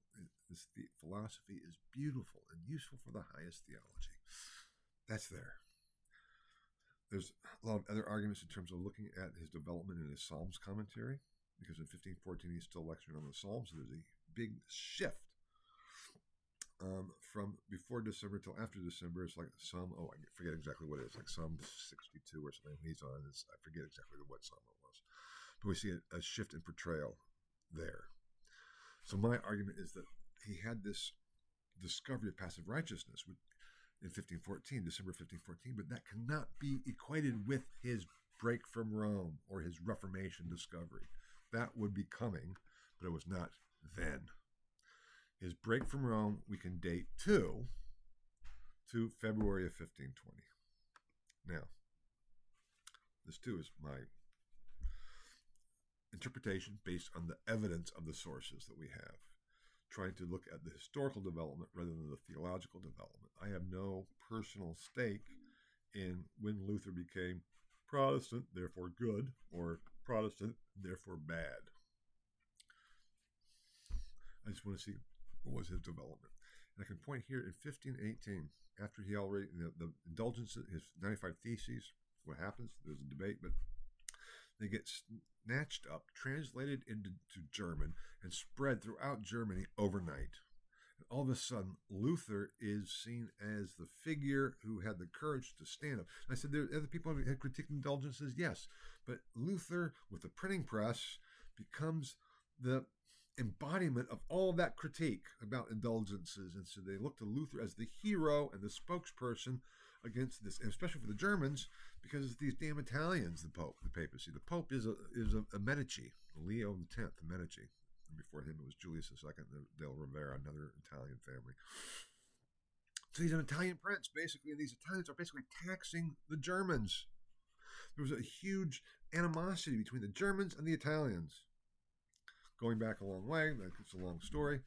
This philosophy is beautiful and useful for the highest theology. That's there. There's a lot of other arguments in terms of looking at his development in his Psalms commentary, because in 1514 he's still lecturing on the Psalms. So there's a big shift from before December till after December. It's like Psalm, I forget exactly what it is, like Psalm 62 or something he's on. I forget exactly what Psalm it was. But we see a shift in portrayal there. So my argument is that he had this discovery of passive righteousness in 1514, December 1514, but that cannot be equated with his break from Rome or his Reformation discovery. That would be coming, but it was not then. His break from Rome we can date to February of 1520. Now, this too is my interpretation based on the evidence of the sources that we have, trying to look at the historical development rather than the theological development. I have no personal stake in when Luther became Protestant, therefore good, or Protestant, therefore bad. I just want to see what was his development. And I can point here in 1518, after he already, the indulgences, his 95 Theses, what happens? There's a debate, but they get snatched up, translated into German, and spread throughout Germany overnight. And all of a sudden, Luther is seen as the figure who had the courage to stand up. And I said, there are other people who had critiqued indulgences, yes, but Luther, with the printing press, becomes the embodiment of all that critique about indulgences. And so they look to Luther as the hero and the spokesperson against this, and especially for the Germans, because it's these damn Italians, the Pope, the papacy. The Pope is a Medici, Leo X, the Medici. And before him, it was Julius II del Rivera, another Italian family. So he's an Italian prince, basically, and these Italians are basically taxing the Germans. There was a huge animosity between the Germans and the Italians, going back a long way. It's a long story.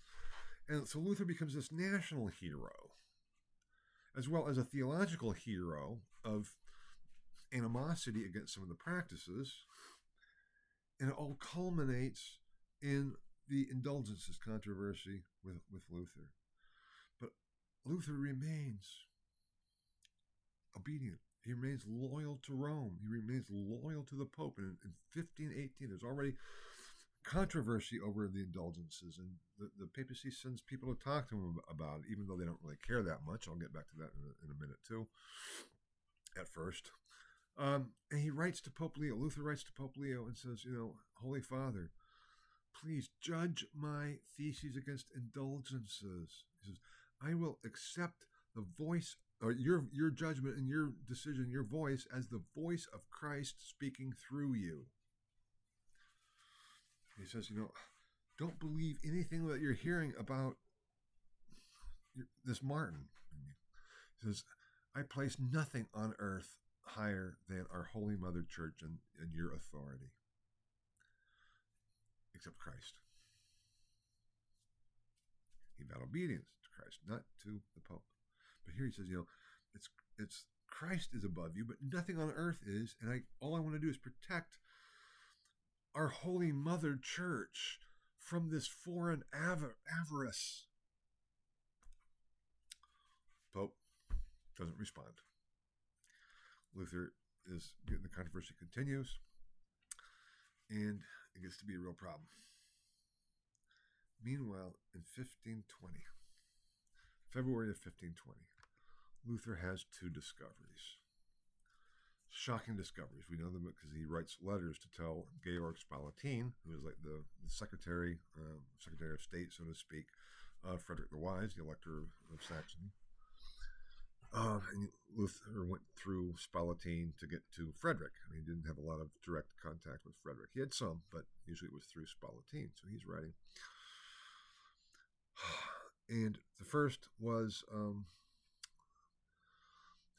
And so Luther becomes this national hero, as well as a theological hero of animosity against some of the practices. And it all culminates in the indulgences controversy with Luther. But Luther remains obedient. He remains loyal to Rome. He remains loyal to the Pope. And in 1518, there's already controversy over the indulgences, and the papacy sends people to talk to him about it, even though they don't really care that much. I'll get back to that in a minute too. At first, and he writes to Pope Leo. Luther writes to Pope Leo and says, Holy Father, please judge my theses against indulgences. He says, I will accept the voice, or your judgment and your decision, your voice, as the voice of Christ speaking through you. He says, don't believe anything that you're hearing about this Martin. He says, I place nothing on earth higher than our Holy Mother Church and your authority, except Christ. He vowed obedience to Christ, not to the Pope. But here he says, it's Christ is above you, but nothing on earth is, and all I want to do is protect our Holy Mother Church from this foreign avarice. Pope doesn't respond. Luther the controversy continues, and it gets to be a real problem. Meanwhile, in 1520, February of 1520. Luther has two discoveries. Shocking discoveries. We know them because he writes letters to tell Georg Spalatin, who is like the Secretary of State, so to speak, of Frederick the Wise, the Elector of Saxony. And Luther went through Spalatin to get to Frederick. I mean, he didn't have a lot of direct contact with Frederick. He had some, but usually it was through Spalatin. So he's writing. And the first was,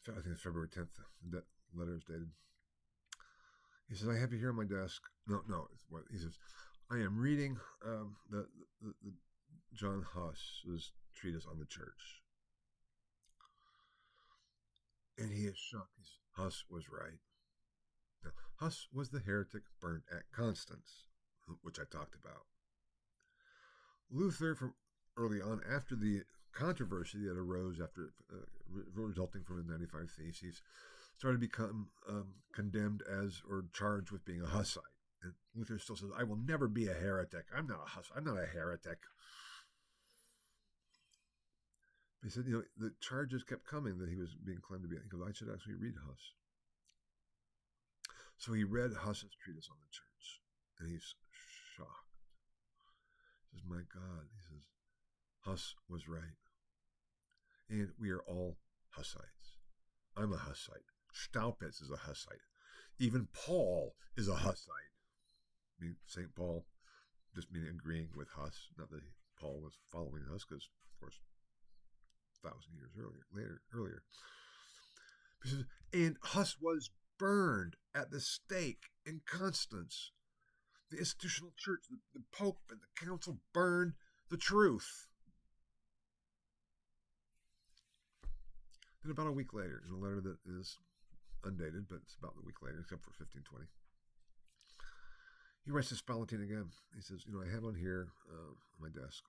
I think it's February 10th. That letter is dated. He says, I have it here on my desk. No. He says, I am reading the John Huss's treatise on the church. And he is shocked. Huss was right. Now, Huss was the heretic burnt at Constance, which I talked about. Luther, from early on, after the controversy that arose after resulting from the 95 Theses, started to become condemned as or charged with being a Hussite. And Luther still says, I will never be a heretic. I'm not a Huss. I'm not a heretic. He said, the charges kept coming that he was being claimed to be. He goes, I should actually read Huss. So he read Huss's treatise on the church, and he's shocked. He says, my God, he says, Huss was right. And we are all Hussites. I'm a Hussite. Staupitz is a Hussite. Even Paul is a Hussite. I mean, St. Paul, just meaning agreeing with Huss. Not that Paul was following Huss, because, of course, 1,000 years earlier. And Huss was burned at the stake in Constance. The institutional church, the Pope and the council burned the truth. Then about a week later, in a letter that is undated, but it's about a week later, except for 1520, he writes to Spalatin again. He says, I have on here on my desk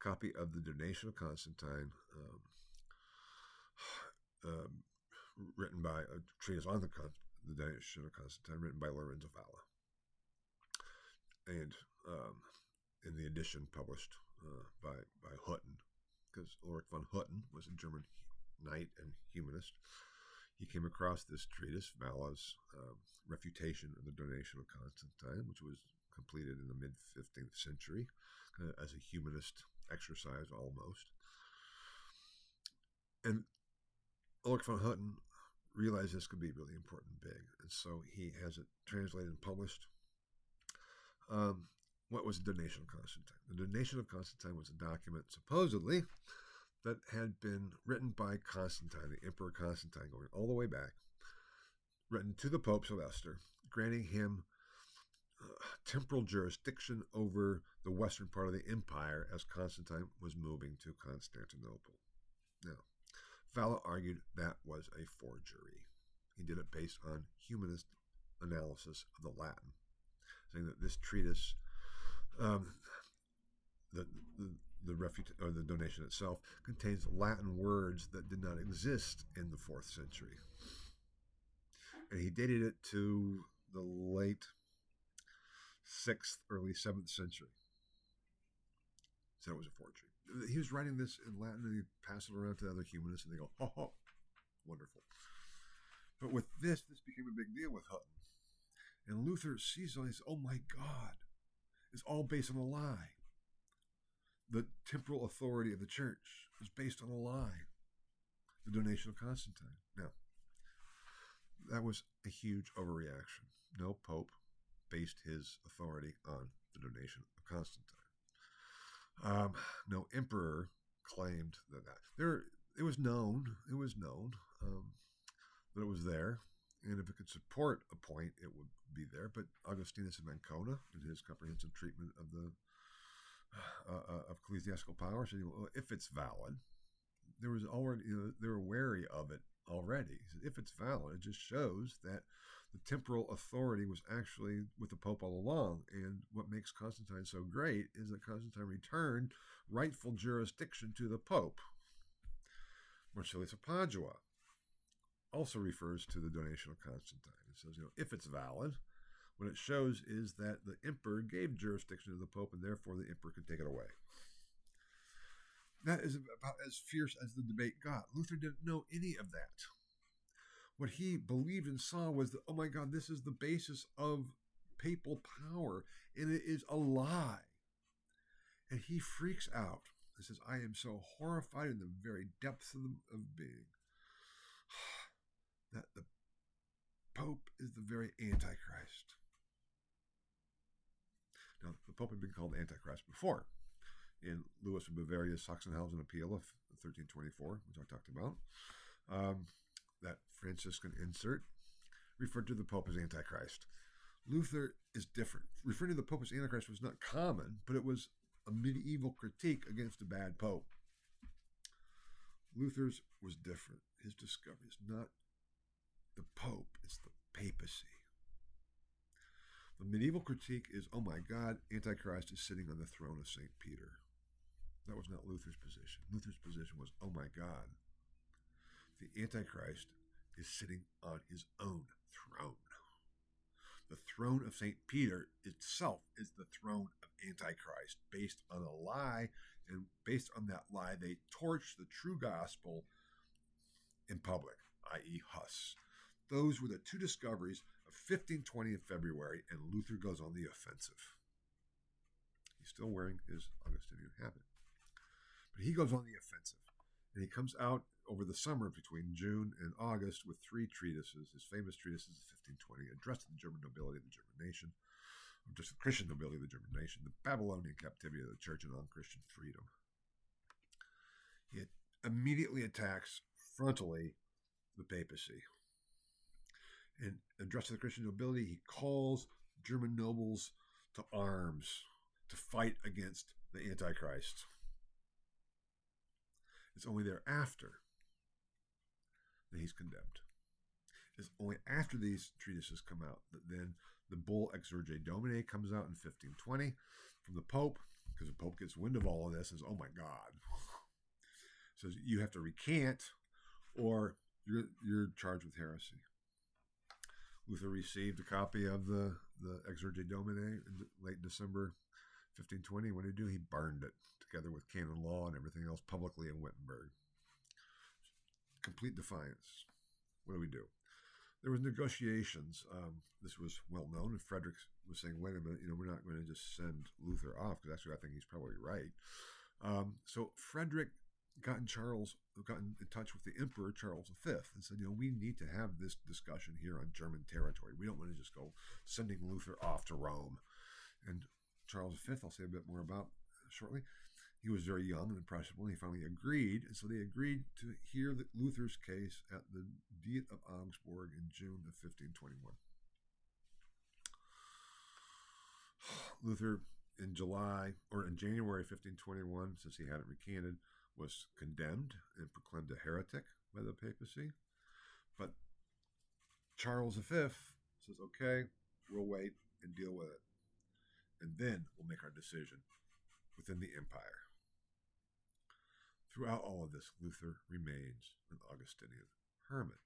copy of the Donation of Constantine, written by a treatise on the Donation of Constantine, written by Lorenzo Valla, and in the edition published by Hutten, because Ulrich von Hutten was a German knight and humanist. He came across this treatise, Valla's refutation of the Donation of Constantine, which was completed in the mid-15th century as a humanist exercise almost. And Ulrich von Hutten realized this could be really important and big, and so he has it translated and published. What was the Donation of Constantine? The Donation of Constantine was a document, supposedly, that had been written by Constantine, the Emperor Constantine, going all the way back, written to the Pope Sylvester, granting him temporal jurisdiction over the western part of the empire as Constantine was moving to Constantinople. Now, Valla argued that was a forgery. He did it based on humanist analysis of the Latin, saying that this treatise, the donation itself, contains Latin words that did not exist in the 4th century. And he dated it to the late 6th, early 7th century. So it was a forgery. He was writing this in Latin, and he passed it around to other humanists, and they go, oh, wonderful. But with this became a big deal with Hutten. And Luther sees it and he says, oh my God, it's all based on a lie. The temporal authority of the church is based on a lie. The Donation of Constantine. Now, that was a huge overreaction. No pope based his authority on the Donation of Constantine. No emperor claimed that. It was known that it was there, and if it could support a point, it would be there. But Augustinus of Ancona, in his comprehensive treatment of the of ecclesiastical power, said, if it's valid, there was already, they were wary of it already. He said, if it's valid, it just shows that the temporal authority was actually with the Pope all along. And what makes Constantine so great is that Constantine returned rightful jurisdiction to the Pope. Marsilius of Padua also refers to the Donation of Constantine. It says, if it's valid, what it shows is that the emperor gave jurisdiction to the Pope, and therefore the emperor could take it away. That is about as fierce as the debate got. Luther didn't know any of that. What he believed and saw was that, oh my God, this is the basis of papal power, and it is a lie. And he freaks out and says, I am so horrified in the very depths of being that the Pope is the very Antichrist. Now, the Pope had been called Antichrist before. In Louis of Bavaria's Sachsenhausen Appeal of 1324, which I talked about, that Franciscan insert referred to the Pope as Antichrist. Luther is different. Referring to the Pope as Antichrist was not common, but it was a medieval critique against a bad Pope. Luther's was different. His discovery is not the Pope, it's the papacy. The medieval critique is, oh my God, Antichrist is sitting on the throne of St. Peter. That was not Luther's position. Luther's position was, oh my God, the Antichrist is sitting on his own throne. The throne of St. Peter itself is the throne of Antichrist, based on a lie, and based on that lie, they torch the true gospel in public, i.e. Huss. Those were the two discoveries of 1520 in February, and Luther goes on the offensive. He's still wearing his Augustinian habit. But he goes on the offensive, and he comes out over the summer between June and August with three treatises. His famous treatises of 1520, addressed to the German nobility of the German nation, just the Christian nobility of the German nation, the Babylonian captivity of the church, and non-Christian freedom. He immediately attacks frontally the papacy. And addressed to the Christian nobility, he calls German nobles to arms to fight against the Antichrist. It's only thereafter that he's condemned. It's only after these treatises come out that then the bull Exsurge Domine comes out in 1520 from the Pope, because the Pope gets wind of all of this and says, oh my God. Says, you have to recant or you're charged with heresy. Luther received a copy of the Exsurge Domine in late December 1520. What did he do? He burned it together with canon law and everything else publicly in Wittenberg. Complete defiance. What do? There was negotiations. This was well known, and Frederick was saying, wait a minute, we're not going to just send Luther off, because actually I think he's probably right. So Frederick got in touch with the Emperor Charles V and said, we need to have this discussion here on German territory. We don't want to just go sending Luther off to Rome. And Charles V, I'll say a bit more about shortly, he was very young and impressionable, and he finally agreed. And so they agreed to hear Luther's case at the Diet of Augsburg in June of 1521. Luther, in January 1521, since he hadn't recanted, was condemned and proclaimed a heretic by the papacy. But Charles V says, okay, we'll wait and deal with it. And then we'll make our decision within the empire. Throughout all of this, Luther remains an Augustinian hermit.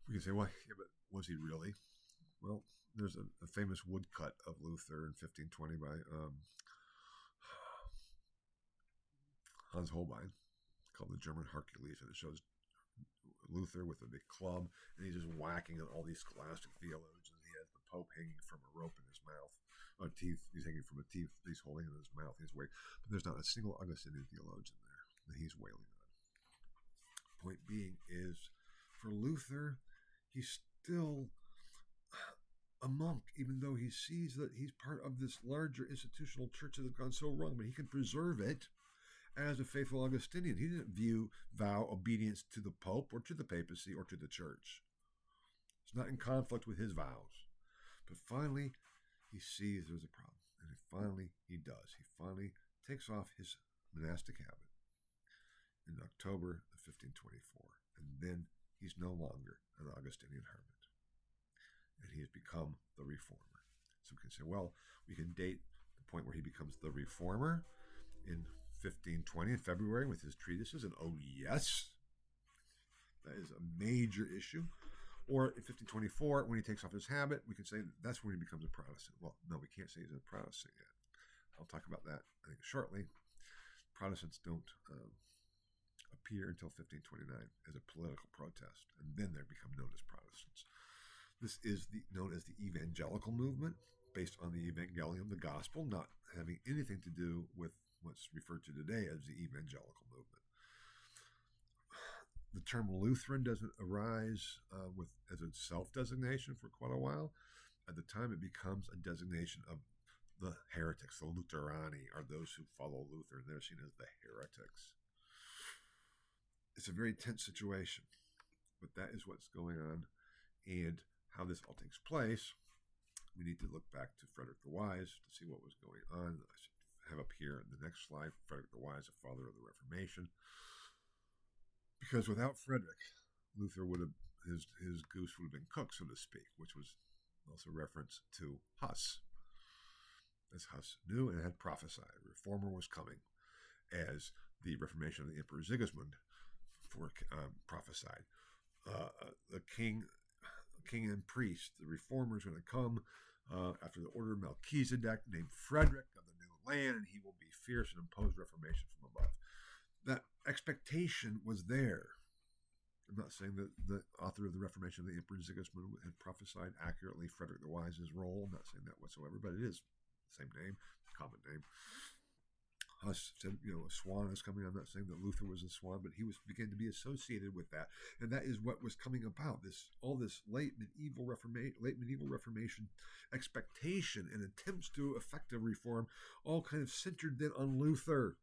We can say, well, yeah, but was he really? Well, there's a famous woodcut of Luther in 1520 by Hans Holbein, called the German Hercules, and it shows Luther with a big club, and he's just whacking at all these scholastic theologians. He has the Pope hanging from a rope in his mouth, or teeth. He's hanging from a teeth he's holding in his mouth. He's wailing, but there's not a single Augustinian theologian there that he's wailing on. Point being is, for Luther, he's still a monk, even though he sees that he's part of this larger institutional church that has gone so wrong, but he can preserve it as a faithful Augustinian. He didn't vow obedience to the Pope or to the papacy or to the church. It's not in conflict with his vows. But finally, he sees there's a problem. And finally, he does. He finally takes off his monastic habit in October of 1524. And then he's no longer an Augustinian hermit. And he has become the reformer. So we can say, well, we can date the point where he becomes the reformer in 1520 in February with his treatises, and oh yes, that is a major issue. Or in 1524, when he takes off his habit, we can say that's when he becomes a Protestant. Well, no, we can't say he's a Protestant yet. I'll talk about that, I think, shortly. Protestants don't appear until 1529 as a political protest, and then they become known as Protestants. This is known as the evangelical movement, based on the Evangelium, the gospel, not having anything to do with what's referred to today as the evangelical movement. The term Lutheran doesn't arise as a self-designation for quite a while. At the time, it becomes a designation of the heretics. The Lutherani are those who follow Luther, and they're seen as the heretics. It's a very tense situation, but that is what's going on, and how this all takes place. We need to look back to Frederick the Wise to see what was going on. I should have up here in the next slide, Frederick the Wise, the father of the Reformation. Because without Frederick, Luther would have, his goose would have been cooked, so to speak, which was also a reference to Huss. As Huss knew and had prophesied, a reformer was coming, as the Reformation of the Emperor Sigismund prophesied. The king and priest, the reformer, is going to come after the order of Melchizedek, named Frederick of the new land, and he will be fierce and impose reformation from above. That expectation was there. I'm not saying that the author of the Reformation of the Emperor Sigismund had prophesied accurately Frederick the Wise's role. I'm not saying that whatsoever, but it is the same name, common name. Huss said, a swan is coming. I'm not saying that Luther was a swan, but he began to be associated with that, and that is what was coming about. All this late medieval Reformation expectation and attempts to effect a reform, all kind of centered then on Luther,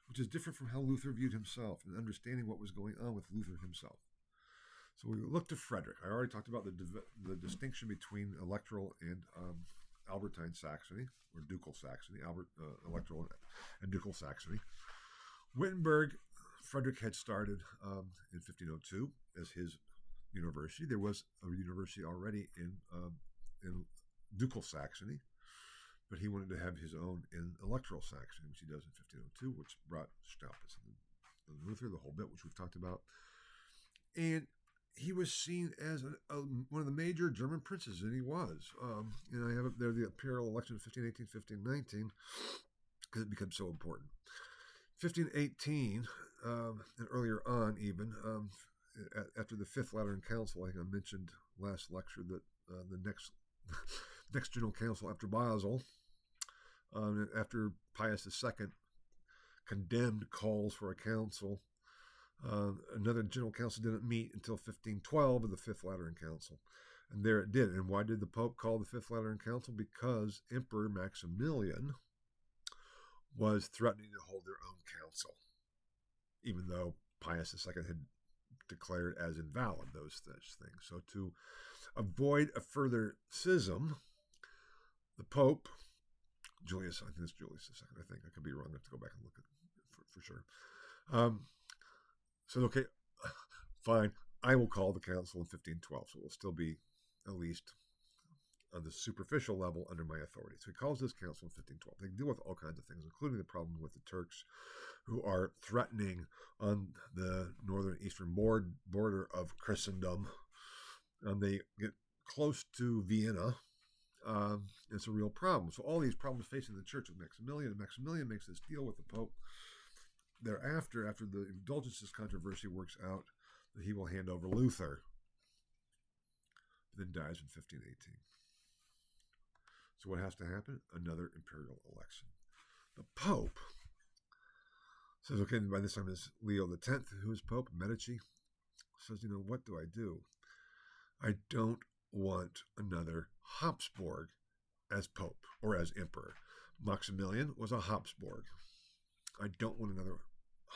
which is different from how Luther viewed himself and understanding what was going on with Luther himself. So we look to Frederick. I already talked about the distinction between electoral and Albertine Saxony, or ducal Saxony, electoral and ducal Saxony. Wittenberg, Frederick had started in 1502 as his university. There was a university already in ducal Saxony, but he wanted to have his own in electoral Saxony, which he does in 1502, which brought Staupitz and Luther, the whole bit, which we've talked about. And he was seen as one of the major German princes, and he was. And I have up there the imperial election of 1518, 1519, because it becomes so important. 1518, and earlier on even, after the Fifth Lateran Council, I think I mentioned last lecture that the next General Council after Basel, after Pius II condemned calls for a council, another General Council didn't meet until 1512 of the Fifth Lateran Council. And there it did. And why did the Pope call the Fifth Lateran Council? Because Emperor Maximilian was threatening to hold their own council, even though Pius II had declared as invalid those things. So to avoid a further schism, the Pope, Julius, I think it's Julius II, I think. I could be wrong. I have to go back and look at it for sure. So, okay, fine. I will call the council in 1512, so it will still be at least on the superficial level under my authority. So he calls this council in 1512. They deal with all kinds of things, including the problem with the Turks, who are threatening on the northern eastern border of Christendom. They get close to Vienna. It's a real problem. So all these problems facing the church with Maximilian, and Maximilian makes this deal with the Pope. Thereafter, after the indulgences controversy works out, that he will hand over Luther, then dies in 1518. So what has to happen? Another imperial election. The Pope says, okay, by this time it's Leo X, who is Pope, Medici, says, what do? I don't want another Habsburg as Pope or as Emperor. Maximilian was a Habsburg. I don't want another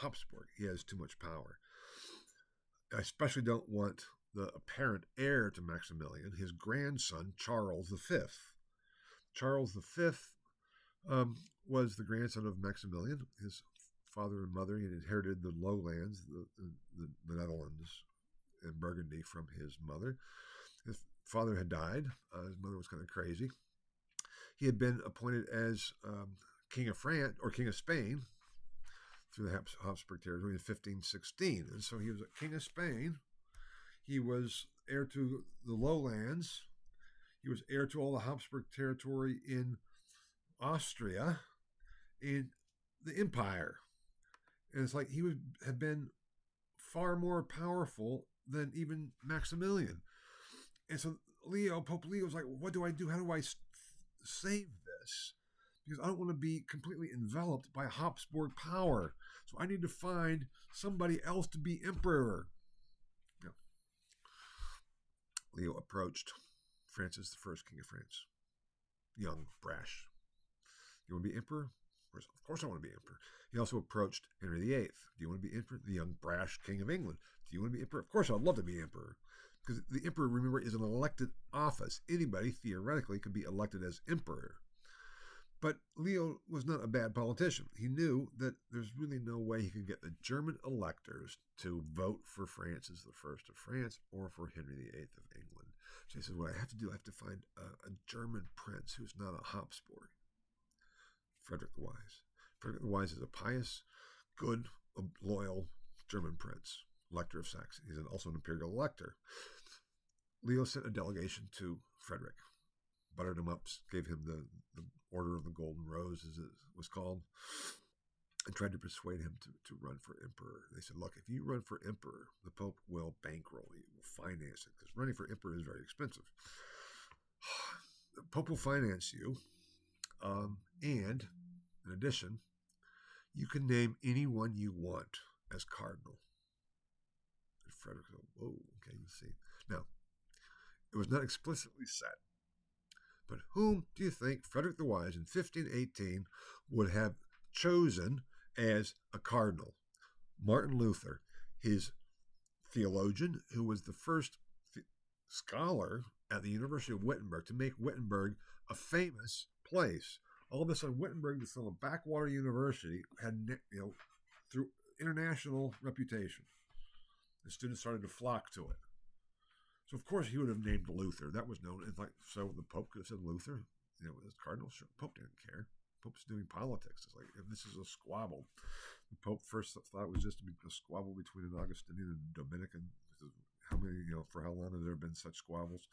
Habsburg. He has too much power. I especially don't want the apparent heir to Maximilian, his grandson, Charles V. Charles V was the grandson of Maximilian. His father and mother had inherited the lowlands, the Netherlands and Burgundy from his mother. His father had died. His mother was kind of crazy. He had been appointed as King of France, or King of Spain, through the Habsburg territory in 1516. And so he was a King of Spain. He was heir to the lowlands. He was heir to all the Habsburg territory in Austria. And the empire. And it's like he would have been far more powerful than even Maximilian. And so Pope Leo was like, what do I do? How do I save this? Because I don't want to be completely enveloped by Habsburg power. So I need to find somebody else to be emperor. Yeah. Leo approached Francis I, King of France. Young, brash. You want to be emperor? Of course I want to be emperor. He also approached Henry VIII. Do you want to be emperor? The young, brash King of England. Do you want to be emperor? Of course I'd love to be emperor. Because the emperor, remember, is an elected office. Anybody, theoretically, could be elected as emperor. But Leo was not a bad politician. He knew that there's really no way he could get the German electors to vote for Francis I of France or for Henry VIII of England. So he said, what I have to do, I have to find a German prince who's not a Habsburg. Frederick the Wise. Frederick the Wise is a pious, good, loyal German prince, elector of Saxony. He's also an imperial elector. Leo sent a delegation to Frederick, buttered him up, gave him the Order of the Golden Rose, as it was called, and tried to persuade him to run for emperor. They said, look, if you run for emperor, the Pope will bankroll you, will finance it, because running for emperor is very expensive. The Pope will finance you, and in addition, you can name anyone you want as cardinal. And Frederick said, whoa, okay, let's see. Now, it was not explicitly said, but whom do you think Frederick the Wise in 1518 would have chosen as a cardinal? Martin Luther, his theologian, who was the first scholar at the University of Wittenberg to make Wittenberg a famous place. All of a sudden, Wittenberg, this little backwater university, had through international reputation. The students started to flock to it. So, of course, he would have named Luther. That was known. It's like, so the Pope could have said Luther, as cardinal. Sure, the Pope didn't care. The Pope's doing politics. It's like, if this is a squabble, the Pope first thought it was just a squabble between an Augustinian and a Dominican. How many, for how long have there been such squabbles?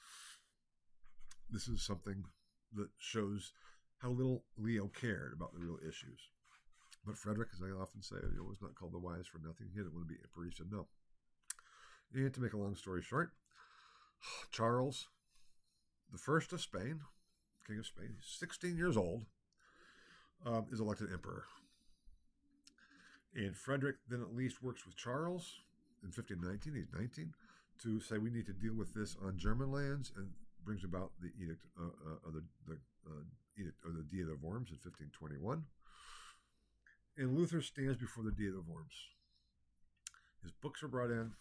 This is something that shows how little Leo cared about the real issues. But Frederick, as I often say, was not called the Wise for nothing. He didn't want to be emperor. He said no. And to make a long story short, Charles I of Spain, King of Spain, 16 years old, is elected emperor. And Frederick then at least works with Charles in 1519, he's 19, to say we need to deal with this on German lands, and brings about the Edict of the Edict of the Diet of Worms in 1521. And Luther stands before the Diet of Worms. His books are brought in,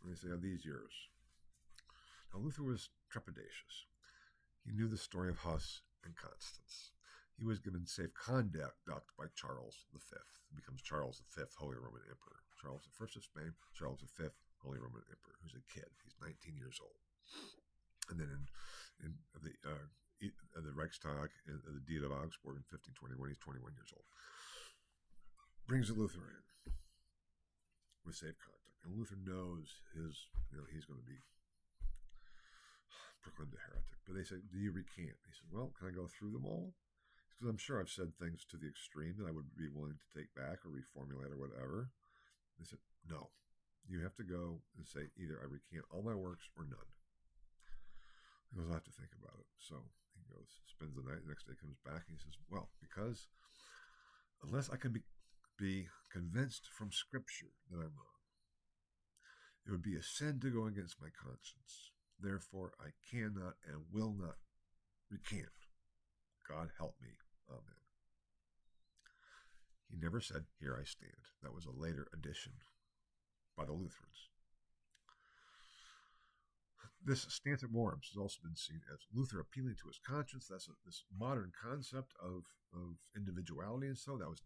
and they say, of these years. Now, Luther was trepidatious. He knew the story of Huss and Constance. He was given safe conduct by Charles V. He becomes Charles V, Holy Roman Emperor. Charles I of Spain, Charles V, Holy Roman Emperor, who's a kid. He's 19 years old. And then in the Reichstag, the Diet of Augsburg in 1521, he's 21 years old. Brings Luther in with safe conduct. And Luther knows he's going to be proclaimed a heretic. But they say, do you recant? He said, well, can I go through them all? Because I'm sure I've said things to the extreme that I would be willing to take back or reformulate or whatever. They said, no. You have to go and say, either I recant all my works or none. He goes, I'll have to think about it. So he goes, spends the night, the next day comes back, and he says, well, because unless I can be convinced from Scripture that I'm wrong, it would be a sin to go against my conscience. Therefore, I cannot and will not recant. God help me. Amen. He never said, here I stand. That was a later addition by the Lutherans. This stance at Worms has also been seen as Luther appealing to his conscience. That's this modern concept of individuality, and so that was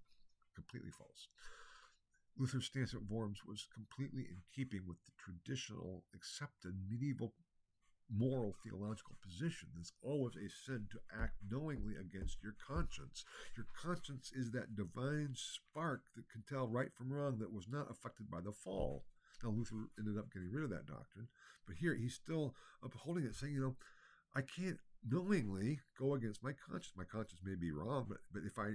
completely false. Luther's stance at Worms was completely in keeping with the traditional, accepted medieval moral theological position. It's always a sin to act knowingly against your conscience. Your conscience is that divine spark that can tell right from wrong that was not affected by the fall. Now, Luther ended up getting rid of that doctrine, but here he's still upholding it, saying, I can't knowingly go against my conscience. My conscience may be wrong, but if I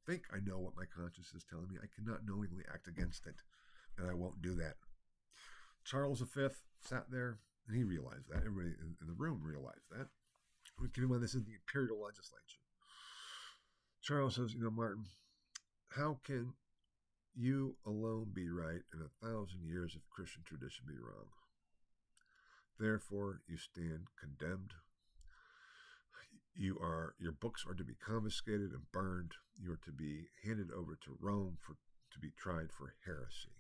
think I know what my conscience is telling me, I cannot knowingly act against it, and I won't do that. Charles V sat there, and he realized that. Everybody in the room realized that. Keep in mind, this is the imperial legislature. Charles says, Martin, how can you alone be right and 1,000 years of Christian tradition be wrong? Therefore, you stand condemned. Your books are to be confiscated and burned. You are to be handed over to Rome to be tried for heresy.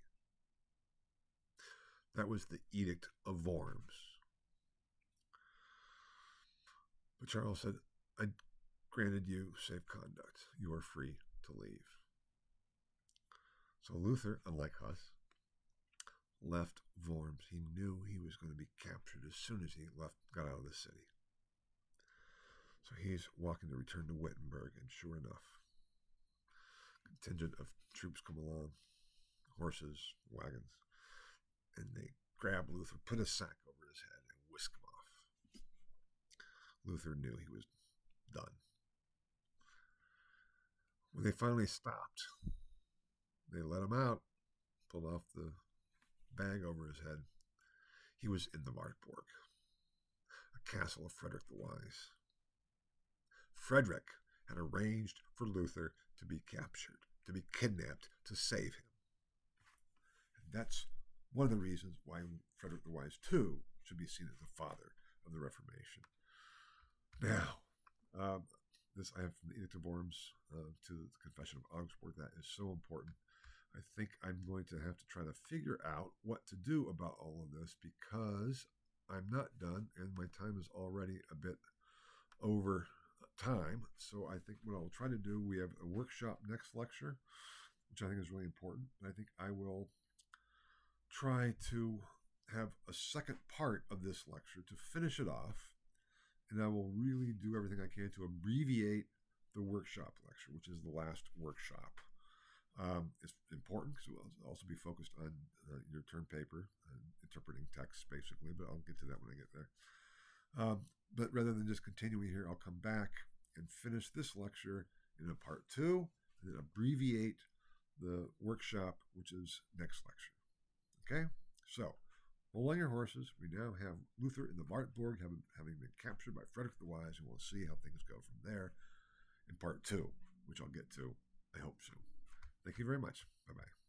That was the Edict of Worms. But Charles said, I granted you safe conduct. You are free to leave. So Luther, unlike Huss, left Worms. He knew he was going to be captured as soon as he got out of the city. So he's walking to return to Wittenberg, and sure enough, a contingent of troops come along, horses, wagons, and they grab Luther, put a sack over his head, and whisk him off. Luther knew he was done. When they finally stopped, they let him out, pulled off the bag over his head. He was in the Wartburg, a castle of Frederick the Wise. Frederick had arranged for Luther to be captured, to be kidnapped, to save him. And that's one of the reasons why Frederick the Wise, too, should be seen as the father of the Reformation. Now, this I have from the Edict of Worms to the Confession of Augsburg. That is so important. I think I'm going to have to try to figure out what to do about all of this, because I'm not done and my time is already a bit over time. So I think what I'll try to do, we have a workshop next lecture, which I think is really important. I think I will try to have a second part of this lecture to finish it off, and I will really do everything I can to abbreviate the workshop lecture, which is the last workshop. It's important because it will also be focused on your term paper, interpreting text, basically, but I'll get to that when I get there. But rather than just continuing here, I'll come back and finish this lecture in a part 2, and then abbreviate the workshop, which is next lecture. Okay? So, hold on your horses. We now have Luther in the Wartburg, having been captured by Frederick the Wise, and we'll see how things go from there in part 2, which I'll get to, I hope, soon. Thank you very much. Bye-bye.